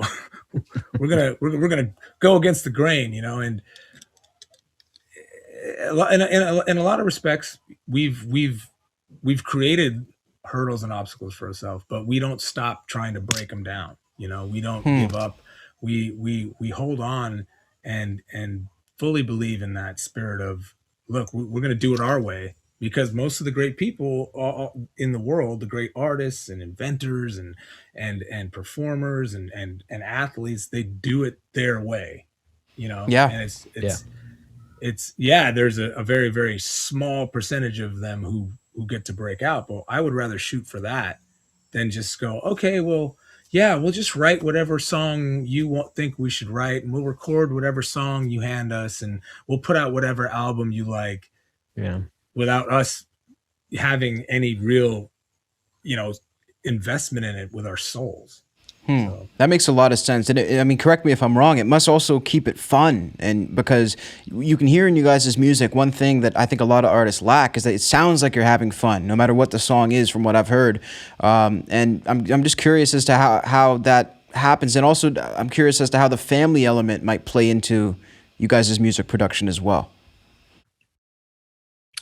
we're gonna go against the grain, and in a lot of respects, we've created hurdles and obstacles for ourselves, but we don't stop trying to break them down. We don't give up. We hold on and fully believe in that spirit of, look, we're going to do it our way, because most of the great people in the world, the great artists and inventors and performers and athletes, they do it their way, Yeah. And there's a very, very small percentage of them who get to break out. But I would rather shoot for that than just go, okay, well, yeah, we'll just write whatever song you think we should write, and we'll record whatever song you hand us, and we'll put out whatever album you like, without us having any real, investment in it with our souls. So. That makes a lot of sense. And correct me if I'm wrong, it must also keep it fun. And because you can hear in you guys' music, one thing that I think a lot of artists lack is that it sounds like you're having fun, no matter what the song is, from what I've heard. And I'm just curious as to how that happens. And also I'm curious as to how the family element might play into you guys' music production as well.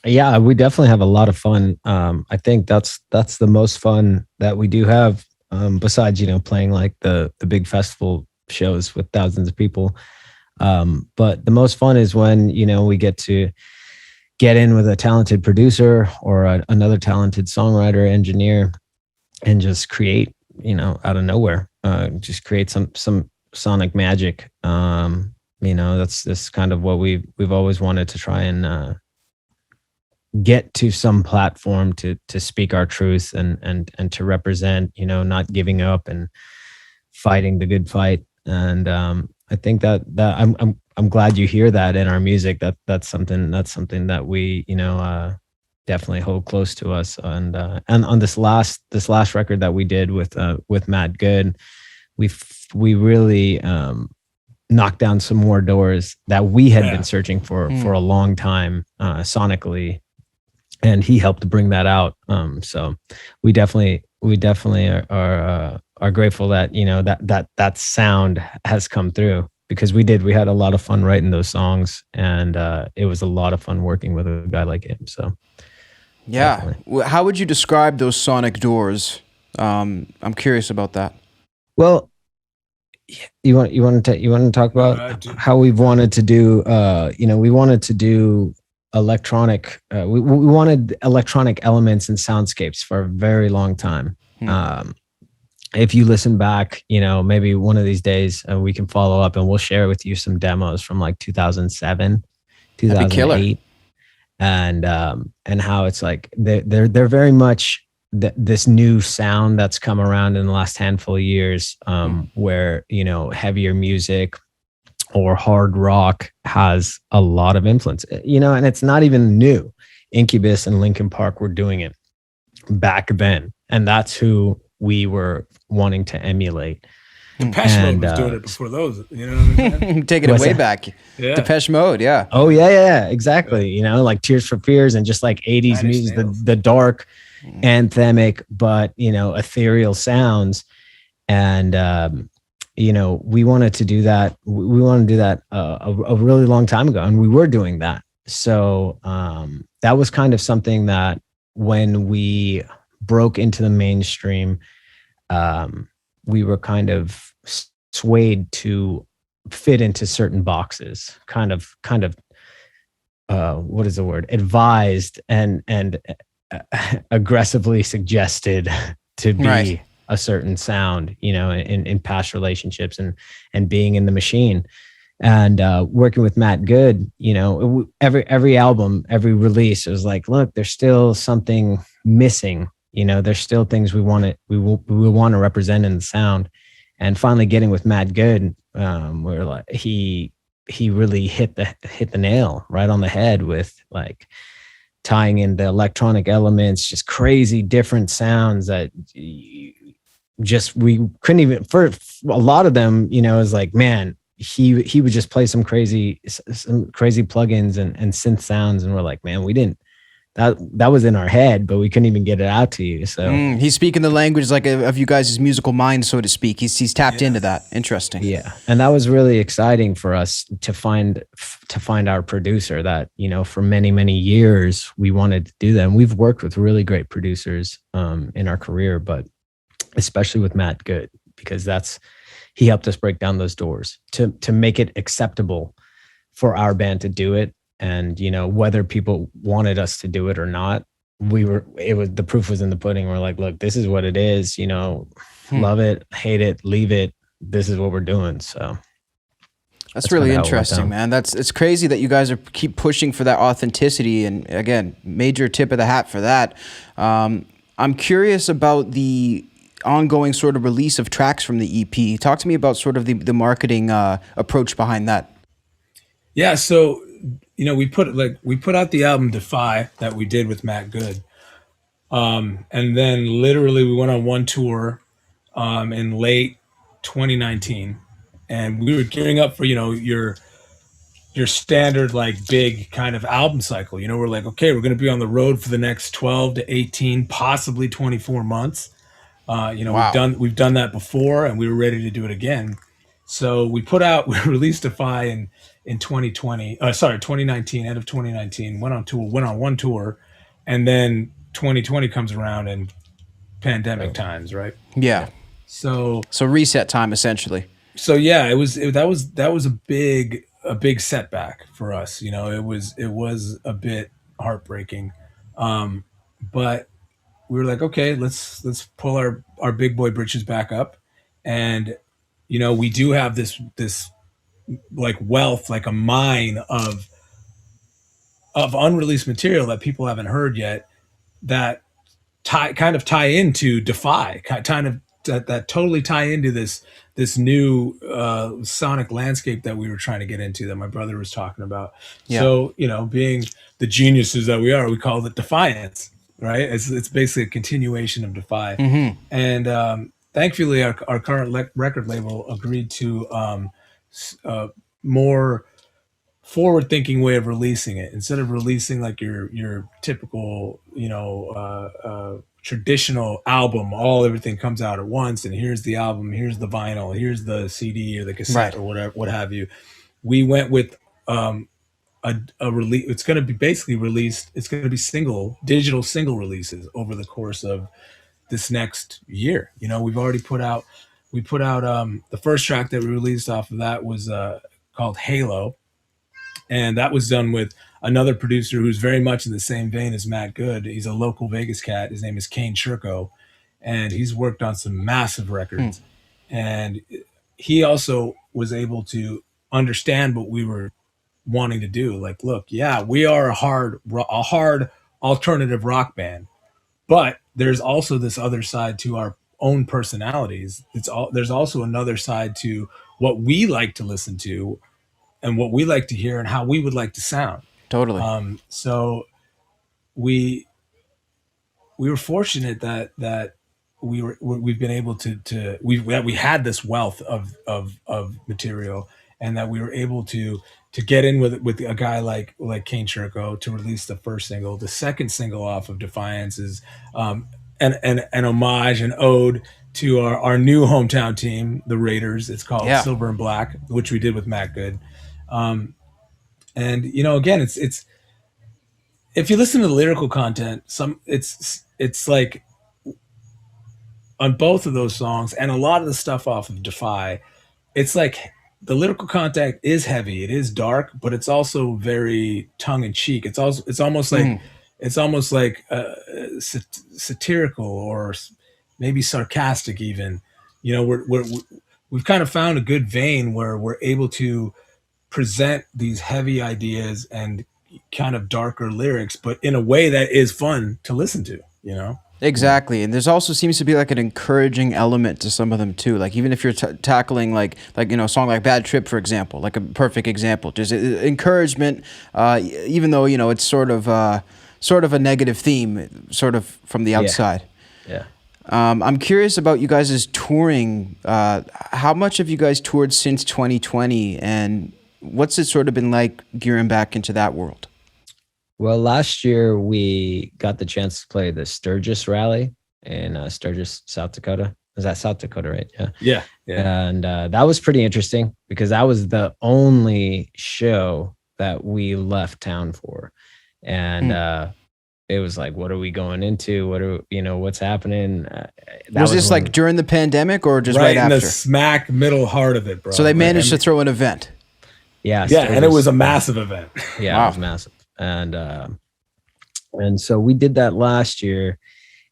Yeah, we definitely have a lot of fun. I think that's the most fun that we do have. Besides, playing like the big festival shows with thousands of people. But the most fun is when, we get to get in with a talented producer or another talented songwriter, engineer, and just create, out of nowhere, just create some sonic magic. That's kind of what we've always wanted to try and get to some platform to speak our truth and to represent, not giving up and fighting the good fight. And I think that I'm glad you hear that in our music. That's something that we definitely hold close to us. And on this last record that we did with Matt Good, we really knocked down some more doors that we had been searching for a long time, sonically. And he helped to bring that out. So we definitely are grateful that that sound has come through, because we had a lot of fun writing those songs, and it was a lot of fun working with a guy like him. So yeah, definitely. How would you describe those sonic doors? I'm curious about that. Well, you want to talk about how we've wanted to do. We wanted to do electronic. We wanted electronic elements and soundscapes for a very long time. If you listen back, maybe one of these days we can follow up and we'll share with you some demos from like 2007, 2008, and how it's like they're very much this new sound that's come around in the last handful of years, where heavier music or hard rock has a lot of influence, and it's not even new. Incubus and Linkin Park were doing it back then, and that's who we were wanting to emulate. Depeche Mode was doing it before those, you know what I mean? Taking it way back. Yeah. Depeche Mode, yeah. Oh, yeah, exactly. Like Tears for Fears and just like 80s music, the dark, anthemic, but, ethereal sounds. And, we wanted to do that. We wanted to do that a really long time ago, and we were doing that. So that was kind of something that when we broke into the mainstream, we were kind of swayed to fit into certain boxes, kind of what is the word? Advised and aggressively suggested to be a certain sound, in past relationships and being in the machine. And working with Matt Good, every album, every release, it was like, look, there's still something missing. There's still things we want to represent in the sound. And finally getting with Matt Good, where like he really hit the nail right on the head with like tying in the electronic elements, just crazy different sounds that we couldn't even, for a lot of them, it was like, man, he would just play some crazy plugins and synth sounds, and we're like, man, we didn't. That was in our head, but we couldn't even get it out to you. So he's speaking the language like of you guys' musical mind, so to speak. He's tapped into that. Interesting. Yeah, and that was really exciting for us to find our producer that, you know, for many years we wanted to do that. And we've worked with really great producers in our career, but especially with Matt Good, because he helped us break down those doors to make it acceptable for our band to do it. And, you know, whether people wanted us to do it or not, the proof was in the pudding. We're like, look, this is what it is, you know, love it, hate it, leave it. This is what we're doing. So that's really interesting, man. It's crazy that you guys keep pushing for that authenticity. And again, major tip of the hat for that. I'm curious about the ongoing sort of release of tracks from the EP. Talk to me about sort of the marketing approach behind that. Yeah. So, you know, we put out the album Defy that we did with Matt Good. And then literally we went on one tour in late 2019, and we were gearing up for, you know, your standard, like, big kind of album cycle. You know, we're like, okay, we're going to be on the road for the next 12 to 18, possibly 24 months. You know, wow. We've done that before, and we were ready to do it again. So we released Defy in 2019, end of 2019, went on one tour, and then 2020 comes around and pandemic times, right? Yeah. So reset time, essentially. So yeah, that was a big setback for us. You know, it was a bit heartbreaking. But we were like, okay, let's pull our big boy britches back up. And, you know, we do have this like wealth, like a mine of unreleased material that people haven't heard yet, that kind of tie into Defy, kind of that totally tie into this new sonic landscape that we were trying to get into, that my brother was talking about. Yeah. So, you know, being the geniuses that we are, we called it Defiance, right? It's basically a continuation of Defy. Mm-hmm. And thankfully our current record label agreed to more forward-thinking way of releasing it. Instead of releasing like your typical, you know, traditional album, everything comes out at once, and here's the album, here's the vinyl, here's the CD or the cassette, right, or whatever, what have you. We went with a release. It's going to be basically released. It's going to be digital single releases over the course of this next year. You know, we put out the first track that we released off of that was called Halo. And that was done with another producer who's very much in the same vein as Matt Good. He's a local Vegas cat. His name is Kane Churko, and he's worked on some massive records. And he also was able to understand what we were wanting to do. Like, look, yeah, we are a hard alternative rock band, but there's also this other side to our own personalities. There's also another side to what we like to listen to, and what we like to hear, and how we would like to sound. Totally. So we were fortunate that we've been able to we had this wealth of material, and that we were able to get in with a guy like Kane Churko to release the first single. The second single off of Defiance is an homage, an ode to our new hometown team, the Raiders. It's called Silver and Black, which we did with Matt Good. And, you know, again, it's if you listen to the lyrical content, it's like on both of those songs, and a lot of the stuff off of Defy, it's like the lyrical content is heavy, it is dark, but it's also very tongue in cheek. It's almost like satirical, or maybe sarcastic even. You know, we've kind of found a good vein where we're able to present these heavy ideas and kind of darker lyrics, but in a way that is fun to listen to, you know? Exactly. And there's also seems to be like an encouraging element to some of them too. Like even if you're tackling like, you know, a song like Bad Trip, for example, like a perfect example, just encouragement, even though, you know, it's sort of a negative theme, sort of from the outside. Yeah. I'm curious about you guys' touring. How much have you guys toured since 2020, and what's it sort of been like gearing back into that world? Well, last year we got the chance to play the Sturgis Rally in Sturgis, South Dakota. Is that South Dakota, right? Yeah. And that was pretty interesting because that was the only show that we left town for. And it was like, what are we going into? What's happening? Was this like during the pandemic or just right after? In the smack middle heart of it, bro. So they managed to throw an event. Yeah. Yeah, and it was a massive event. Yeah, wow. It was massive. And so we did that last year.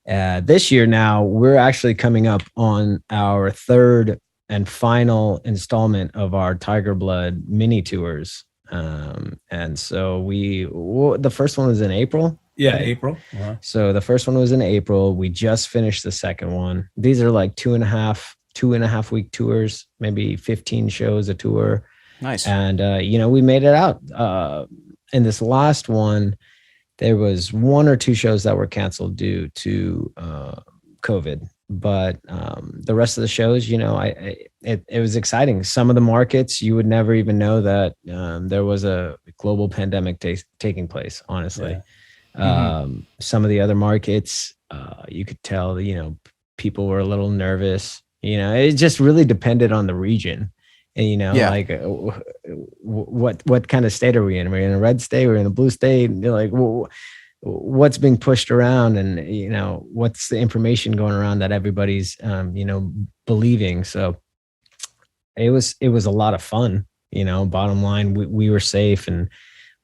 This year now, we're actually coming up on our third and final installment of our Tiger Blood mini tours. And so the first one was in April. Yeah, April. So the first one was in April. We just finished the second one. These are like 2.5 week tours, maybe 15 shows a tour. Nice. And, we made it out. In this last one, there was 1 or 2 shows that were canceled due to COVID. But the rest of the shows, it was exciting. Some of the markets, you would never even know that there was a global pandemic taking place, honestly. Yeah. Some of the other markets, you could tell, people were a little nervous. It just really depended on the region. And, like what kind of state are we in? Are we in a red state? We're in a blue state? Like, what's being pushed around, and what's the information going around that everybody's believing. So it was a lot of fun. Bottom line, we were safe, and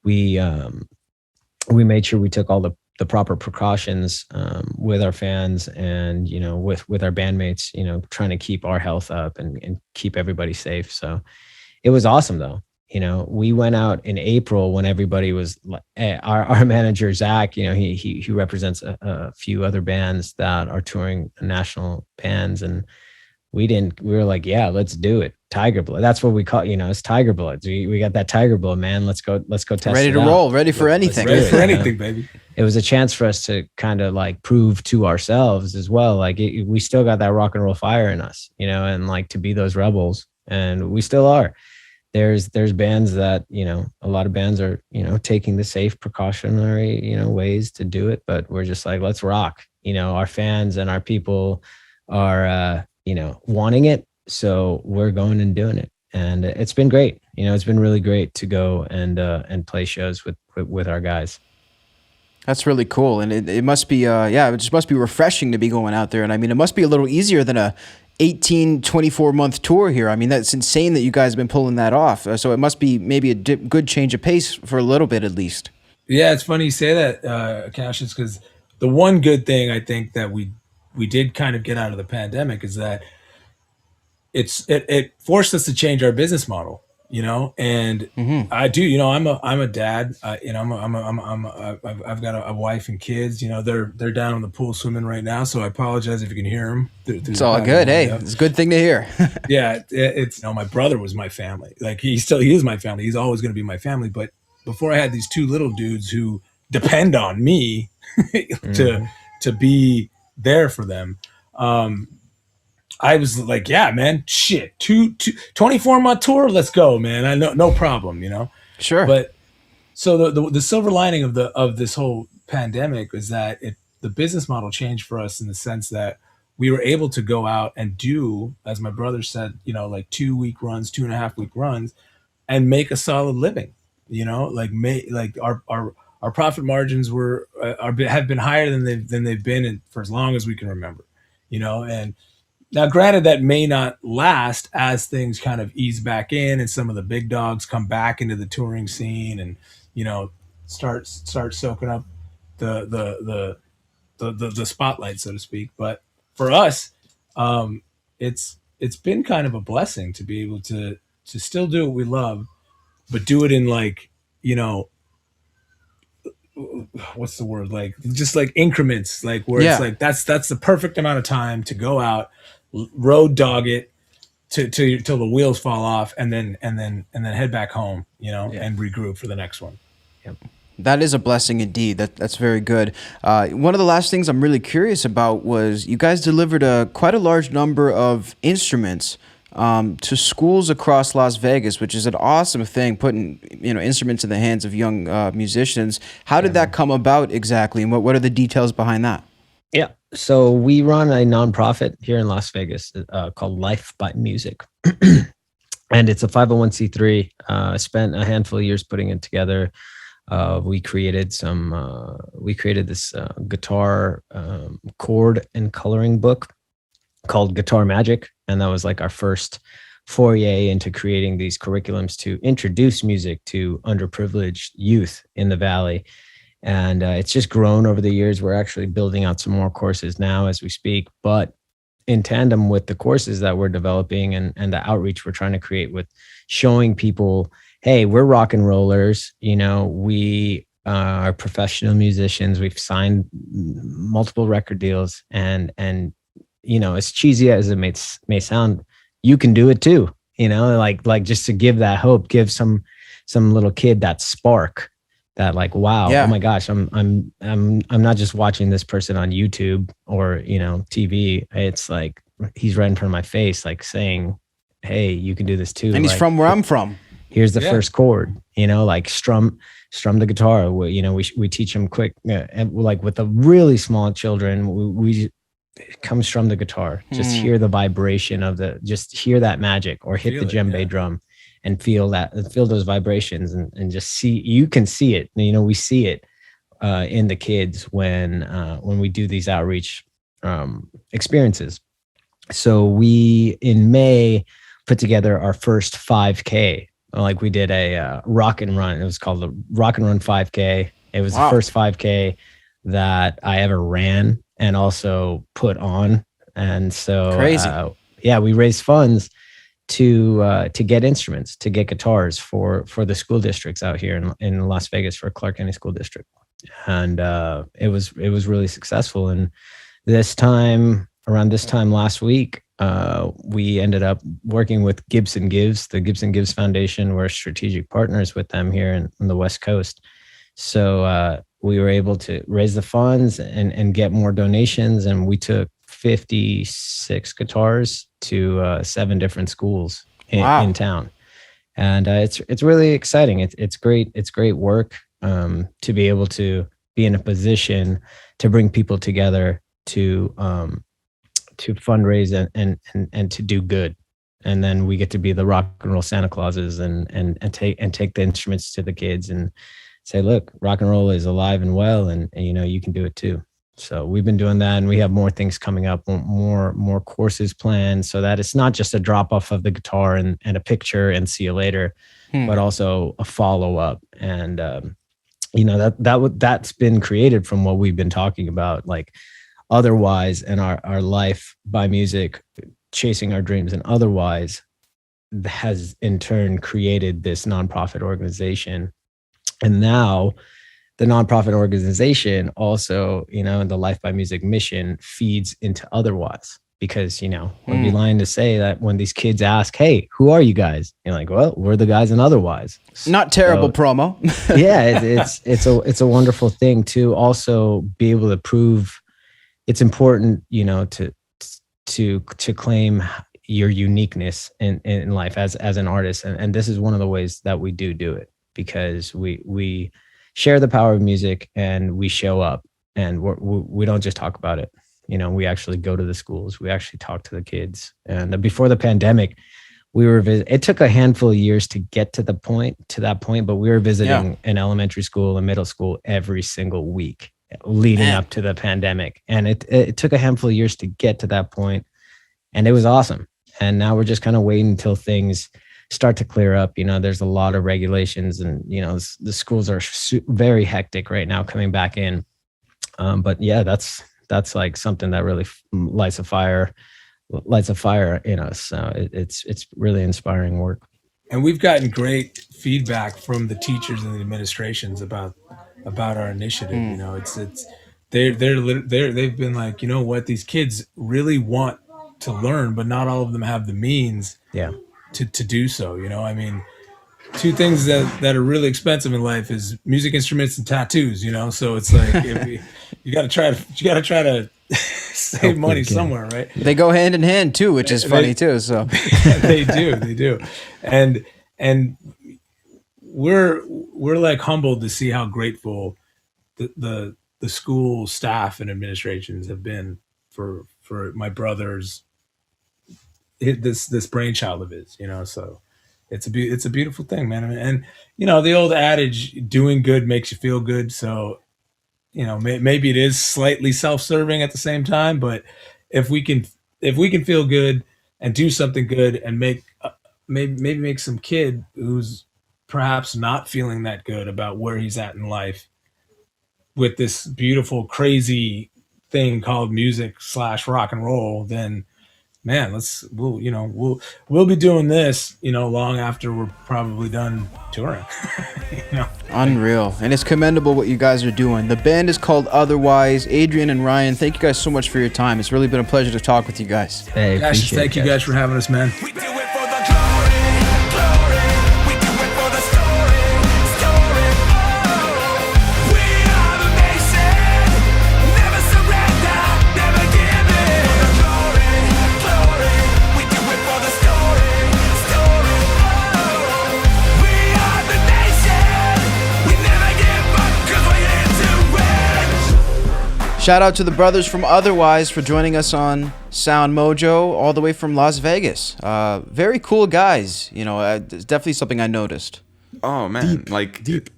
we made sure we took all the proper precautions with our fans and with our bandmates, trying to keep our health up and keep everybody safe. So it was awesome though. We went out in April when everybody was our manager, Zach, he represents a few other bands that are touring national bands. And we were like, yeah, let's do it. Tiger Blood. That's what we call, it's Tiger Blood. We got that Tiger Blood, man. Let's go test it Ready to roll. Ready for anything. Ready for anything, baby. It was a chance for us to kind of like prove to ourselves as well. Like we still got that rock and roll fire in us, and like to be those rebels, and we still are. There's bands that, a lot of bands are, taking the safe precautionary, ways to do it, but we're just like, let's rock. Our fans and our people are, wanting it. So we're going and doing it. And it's been great. It's been really great to go and play shows with our guys. That's really cool. And it must be, it just must be refreshing to be going out there. And I mean, it must be a little easier than a 24 month tour here. I mean, that's insane that you guys have been pulling that off. So it must be maybe a good change of pace for a little bit at least. Yeah, it's funny you say that, Cassius, because the one good thing I think that we did kind of get out of the pandemic is that it forced us to change our business model, and I do, I'm a dad, I've got a wife and kids, they're down in the pool swimming right now. So I apologize if you can hear them. It's all good. Hey, it's a good thing to hear. Yeah. It's, my brother was my family. Like he is my family. He's always going to be my family. But before I had these 2 little dudes who depend on me to be there for them, I was like, yeah, man, shit, 24-month tour, let's go, man. I know, no problem, Sure. But so the silver lining of this whole pandemic is that the business model changed for us in the sense that we were able to go out and do, as my brother said, like 2-week runs, 2.5-week runs, and make a solid living. Like our profit margins have been higher than they've been for as long as we can remember. And now, granted, that may not last as things kind of ease back in and some of the big dogs come back into the touring scene and, start soaking up the spotlight, so to speak. But for us, it's been kind of a blessing to be able to still do what we love, but do it in like, what's the word? Like just like increments, like where it's like that's the perfect amount of time to go out, road dog it till the wheels fall off, and then head back home, and regroup for the next one. Yep. That is a blessing indeed. That's very good. One of the last things I'm really curious about was you guys delivered quite a large number of instruments to schools across Las Vegas, which is an awesome thing, putting instruments in the hands of young musicians. How did that come about exactly, and what are the details behind that? Yeah, so we run a nonprofit here in Las Vegas called Life by Music, and it's a 501c3. I spent a handful of years putting it together. We created this guitar chord and coloring book called Guitar Magic. And that was like our first foray into creating these curriculums to introduce music to underprivileged youth in the Valley. And it's just grown over the years. We're actually building out some more courses now as we speak, but in tandem with the courses that we're developing and the outreach we're trying to create with showing people, hey, we're rock and rollers. We are professional musicians. We've signed multiple record deals, and as cheesy as it may sound, you can do it too. Like just to give that hope, give some little kid that spark, that like, wow, oh my gosh, I'm not just watching this person on YouTube or TV. It's like he's right in front of my face, like saying, hey, you can do this too. And he's from where I'm from. Here's the first chord, like strum the guitar. We teach them quick, and like with the really small children, we come strum the guitar. Just hear the vibration just hear that magic, or hit the djembe drum and feel those vibrations, and just see. You can see it. We see it in the kids when we do these outreach experiences. So we in May put together our first 5K. Like we did a rock and run. It was called the Rock and Run 5K. It was the first 5K that I ever ran and also put on. And so, crazy. We raised funds to get instruments, to get guitars for the school districts out here in Las Vegas, for Clark County School District. And it was really successful. And around this time last week, we ended up working with Gibson Gives, the Gibson Gives Foundation. We're strategic partners with them here on the West Coast. So we were able to raise the funds and get more donations. And we took 56 guitars to 7 different schools in town. And it's really exciting. It's great. It's great work to be able to be in a position to bring people together to fundraise and to do good. And then we get to be the rock and roll Santa Clauses and take the instruments to the kids and say, look, rock and roll is alive and well, and you can do it too. So we've been doing that, and we have more things coming up, more courses planned, so that it's not just a drop off of the guitar and a picture and see you later, but also a follow up. And that's been created from what we've been talking about, like Otherwise, and our life by music, chasing our dreams, and Otherwise has in turn created this nonprofit organization. And now the nonprofit organization also, the Life by Music mission feeds into Otherwise, because, we'd be lying to say that when these kids ask, hey, who are you guys? You're like, well, we're the guys in Otherwise. Not terrible promo. Yeah, it's a wonderful thing to also be able to prove. It's important, to claim your uniqueness in life as an artist. And this is one of the ways that we do it, because we share the power of music, and we show up, and we don't just talk about it. We actually go to the schools. We actually talk to the kids. And before the pandemic, it took a handful of years to get to that point, but we were visiting an elementary school and middle school every single week leading up to the pandemic. And it took a handful of years to get to that point, and it was awesome. And now we're just kind of waiting until things start to clear up. There's a lot of regulations, and the schools are very hectic right now coming back in. But yeah, that's like something that really lights a fire in us. So it's really inspiring work. And we've gotten great feedback from the teachers and the administrations about our initiative. They've been like, these kids really want to learn, but not all of them have the means to do so. two things that are really expensive in life is music instruments and tattoos, you know. So it's like you got to try to save money somewhere, right? They go hand in hand too, which is funny too. So they do, and we're like humbled to see how grateful the school staff and administrations have been for my brother's this brainchild of his, you know. So it's a beautiful thing, man. And you know, the old adage, doing good makes you feel good. So, you know, maybe it is slightly self-serving at the same time, but if we can feel good and do something good and maybe make some kid who's perhaps not feeling that good about where he's at in life with this beautiful, crazy thing called music / rock and roll, then man, we'll be doing this, you know, long after we're probably done touring. You know? Unreal. And it's commendable what you guys are doing. The band is called Otherwise. Adrian and Ryan, thank you guys so much for your time. It's really been a pleasure to talk with you guys. Hey, Cassius, thank you guys for having us, man. We do it for the glory, glory. We do it for the story, story. Oh, we are the nation. Never surrender, never give in. For the glory, glory. We do it for the story, story. Oh, we are the nation. We never give up 'cause we're into it. Shout out to the brothers from Otherwise for joining us on SoundMojo, all the way from Las Vegas. Very cool guys. You know, it's definitely something I noticed. Oh man, deep.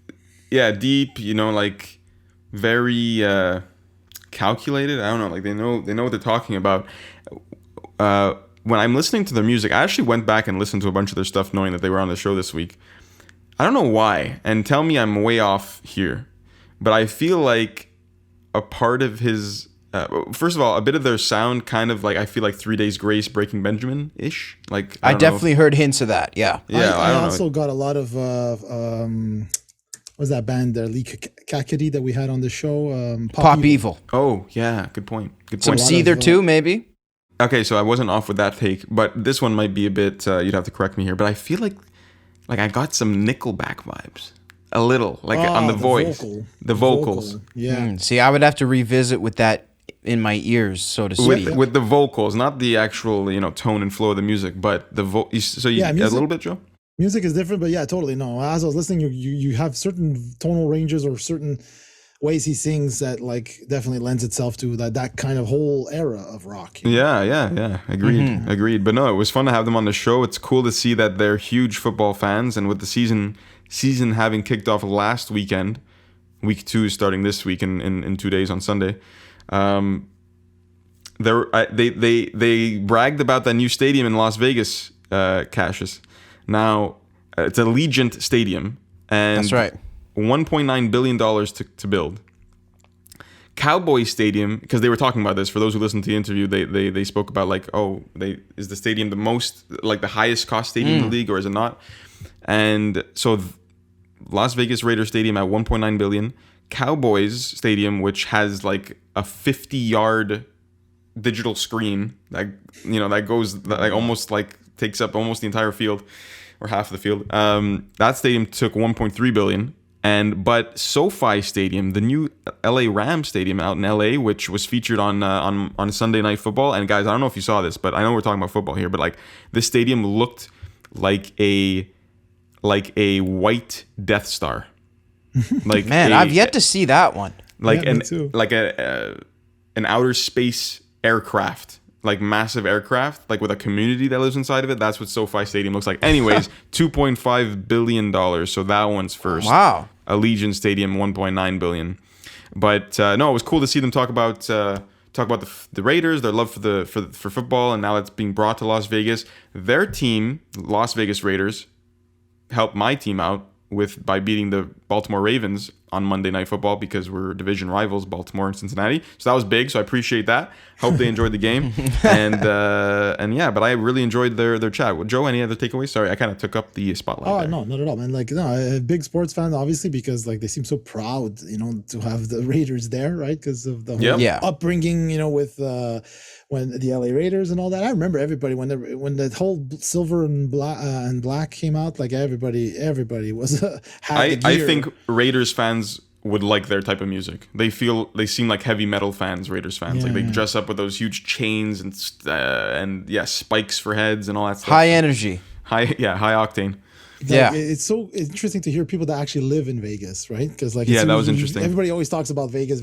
Yeah, deep. You know, like very calculated. I don't know. Like they know what they're talking about. When I'm listening to their music, I actually went back and listened to a bunch of their stuff, knowing that they were on the show this week. I don't know why, and tell me I'm way off here, but I feel like a part of his. First of all, a bit of their sound kind of like, I feel like 3 Days Grace, Breaking Benjamin-ish. Like I definitely heard hints of that. Yeah. Yeah. I also got a lot of what's that band there, Lee Kakady, that we had on the show? Pop Evil. Oh yeah, good point. Some Seether too, maybe. Okay, so I wasn't off with that take, but this one might be a bit. You'd have to correct me here, but I feel like I got some Nickelback vibes. A little, like on the voice, the vocals. Yeah. See, I would have to revisit with that in my ears, so to speak. With the vocals, not the actual, you know, tone and flow of the music, but the So you a little bit, Joe. Music is different, but yeah, totally. No, as I was listening, you have certain tonal ranges or certain ways he sings that like definitely lends itself to that kind of whole era of rock. You know? Yeah. Agreed. But no, it was fun to have them on the show. It's cool to see that they're huge football fans, and with the season having kicked off last weekend, week 2 is starting this week in 2 days on Sunday. They bragged about that new stadium in Las Vegas, Cassius. Now it's Allegiant Stadium, and that's right, $1.9 billion to build. Cowboy Stadium, because they were talking about this. For those who listened to the interview, they spoke about like, is the stadium the most, like the highest cost stadium in the league, or is it not? And so Las Vegas Raiders Stadium at $1.9 billion. Cowboys Stadium, which has like a 50-yard digital screen that, you know, that goes like almost like takes up almost the entire field or half of the field. That stadium took $1.3 billion. But SoFi Stadium, the new LA Rams Stadium out in LA, which was featured on Sunday Night Football. And guys, I don't know if you saw this, but I know we're talking about football here, but like this stadium looked like a white Death Star. Like man, I've yet to see that one. Like yeah, an outer space aircraft, like massive aircraft, like with a community that lives inside of it. That's what SoFi Stadium looks like. Anyways, $2.5 billion. So that one's first. Wow. Allegiant Stadium, $1.9 billion. But no, it was cool to see them talk about the Raiders, their love for football, and now it's being brought to Las Vegas. Their team, Las Vegas Raiders, helped my team out by beating the Baltimore Ravens on Monday Night Football because we're division rivals, Baltimore and Cincinnati. So that was big. So I appreciate that. Hope they enjoyed the game. And yeah, but I really enjoyed their chat. Joe, any other takeaways? Sorry, I kind of took up the spotlight. Oh, there. no, not at all, man. Like, no, I'm a big sports fan, obviously, because like they seem so proud, to have the Raiders there, right? Because of the whole upbringing, with when the LA Raiders and all that. I remember everybody when the whole silver and black came out, like everybody was I think Raiders fans would like their type of music. They seem like heavy metal fans, Raiders fans. Like they dress up with those huge chains and spikes for heads and all that stuff. High energy. High octane. It's so interesting to hear people that actually live in Vegas, right? Because like that was interesting. Everybody always talks about Vegas,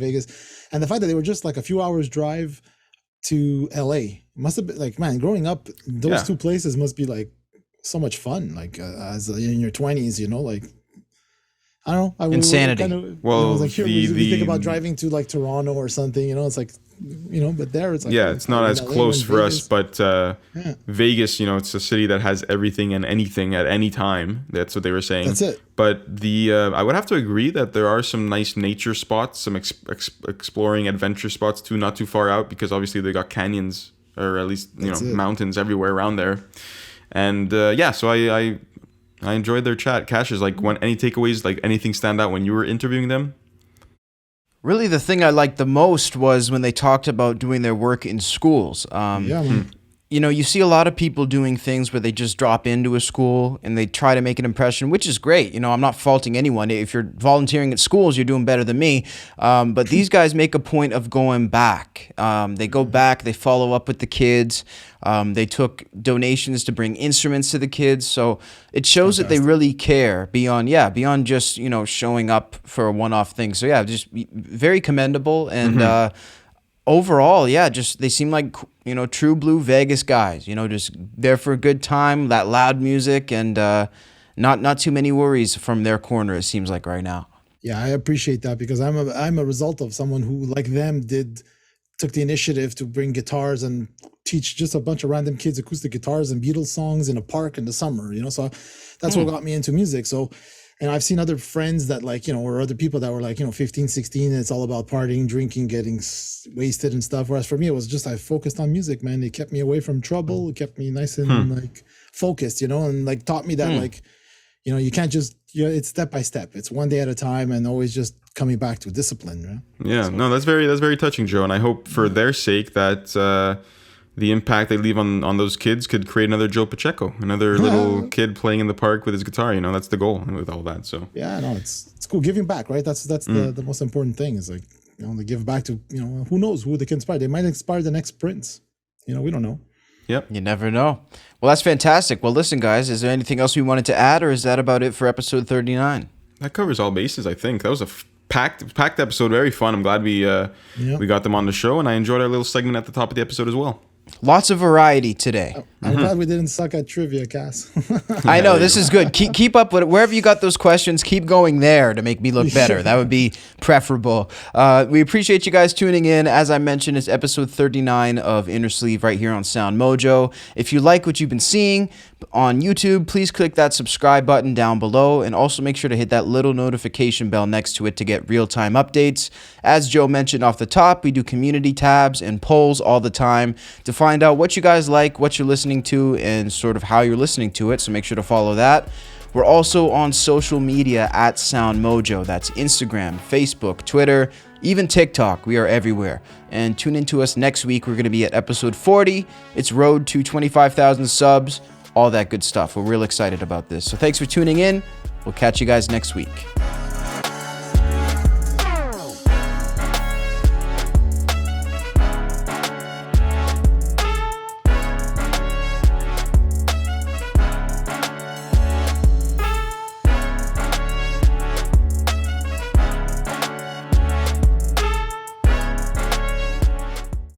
and the fact that they were just like a few hours drive to LA must have been like, man, growing up, those two places must be like so much fun. Like as in your 20s, like. I don't know. Insanity. Like here, we think about driving to like Toronto or something. It's like, but there it's like it's not as close for us. But Vegas, it's a city that has everything and anything at any time. That's what they were saying. That's it. But I would have to agree that there are some nice nature spots, some exploring adventure spots too, not too far out, because obviously they got canyons or at least mountains everywhere around there. And so I enjoyed their chat. Cassius, like, any takeaways, like anything stand out when you were interviewing them? Really, the thing I liked the most was when they talked about doing their work in schools. You see a lot of people doing things where they just drop into a school and they try to make an impression, which is great. I'm not faulting anyone. If you're volunteering at schools, you're doing better than me. But these guys make a point of going back. They go back, they follow up with the kids. They took donations to bring instruments to the kids. So it shows that they really care beyond just, showing up for a one-off thing. So yeah, just very commendable. And, overall, just they seem like true blue Vegas guys. Just there for a good time, that loud music, and not too many worries from their corner. It seems like right now. Yeah, I appreciate that because I'm a result of someone who, like them, took the initiative to bring guitars and teach just a bunch of random kids acoustic guitars and Beatles songs in a park in the summer. So that's what got me into music. So. And I've seen other friends that or other people that were 15, 16, and it's all about partying, drinking, getting wasted and stuff. Whereas for me, it was just, I focused on music, man. It kept me away from trouble. It kept me nice and focused, and taught me that you can't just, it's step by step. It's one day at a time and always just coming back to discipline. Right? Yeah, no, that's very touching, Joe. And I hope for their sake that, the impact they leave on those kids could create another Joe Pacheco, another little kid playing in the park with his guitar. That's the goal with all that. So it's cool giving back, right? That's the most important thing is they give back to who knows who they can inspire. They might inspire the next Prince. We don't know. Yep, you never know. Well, that's fantastic. Well, listen, guys, is there anything else we wanted to add, or is that about it for episode 39? That covers all bases. I think that was a packed episode. Very fun. I'm glad we got them on the show, and I enjoyed our little segment at the top of the episode as well. Lots of variety today. I'm glad we didn't suck at trivia, Cass. I know, this is good. Keep up with it. Wherever you got those questions, keep going there to make me look better. That would be preferable. We appreciate you guys tuning in. As I mentioned, it's episode 39 of Innersleeve right here on SoundMojo. If you like what you've been seeing on YouTube, please click that subscribe button down below, and also make sure to hit that little notification bell next to it to get real-time updates. As Joe mentioned off the top, we do community tabs and polls all the time to find out what you guys like, what you're listening to, and sort of how you're listening to it, so make sure to follow that. We're also on social media at SoundMojo. That's Instagram, Facebook, Twitter, even TikTok. We are everywhere. And tune in to us next week. We're going to be at episode 40. It's road to 25,000 subs, all that good stuff. We're real excited about this. So thanks for tuning in. We'll catch you guys next week.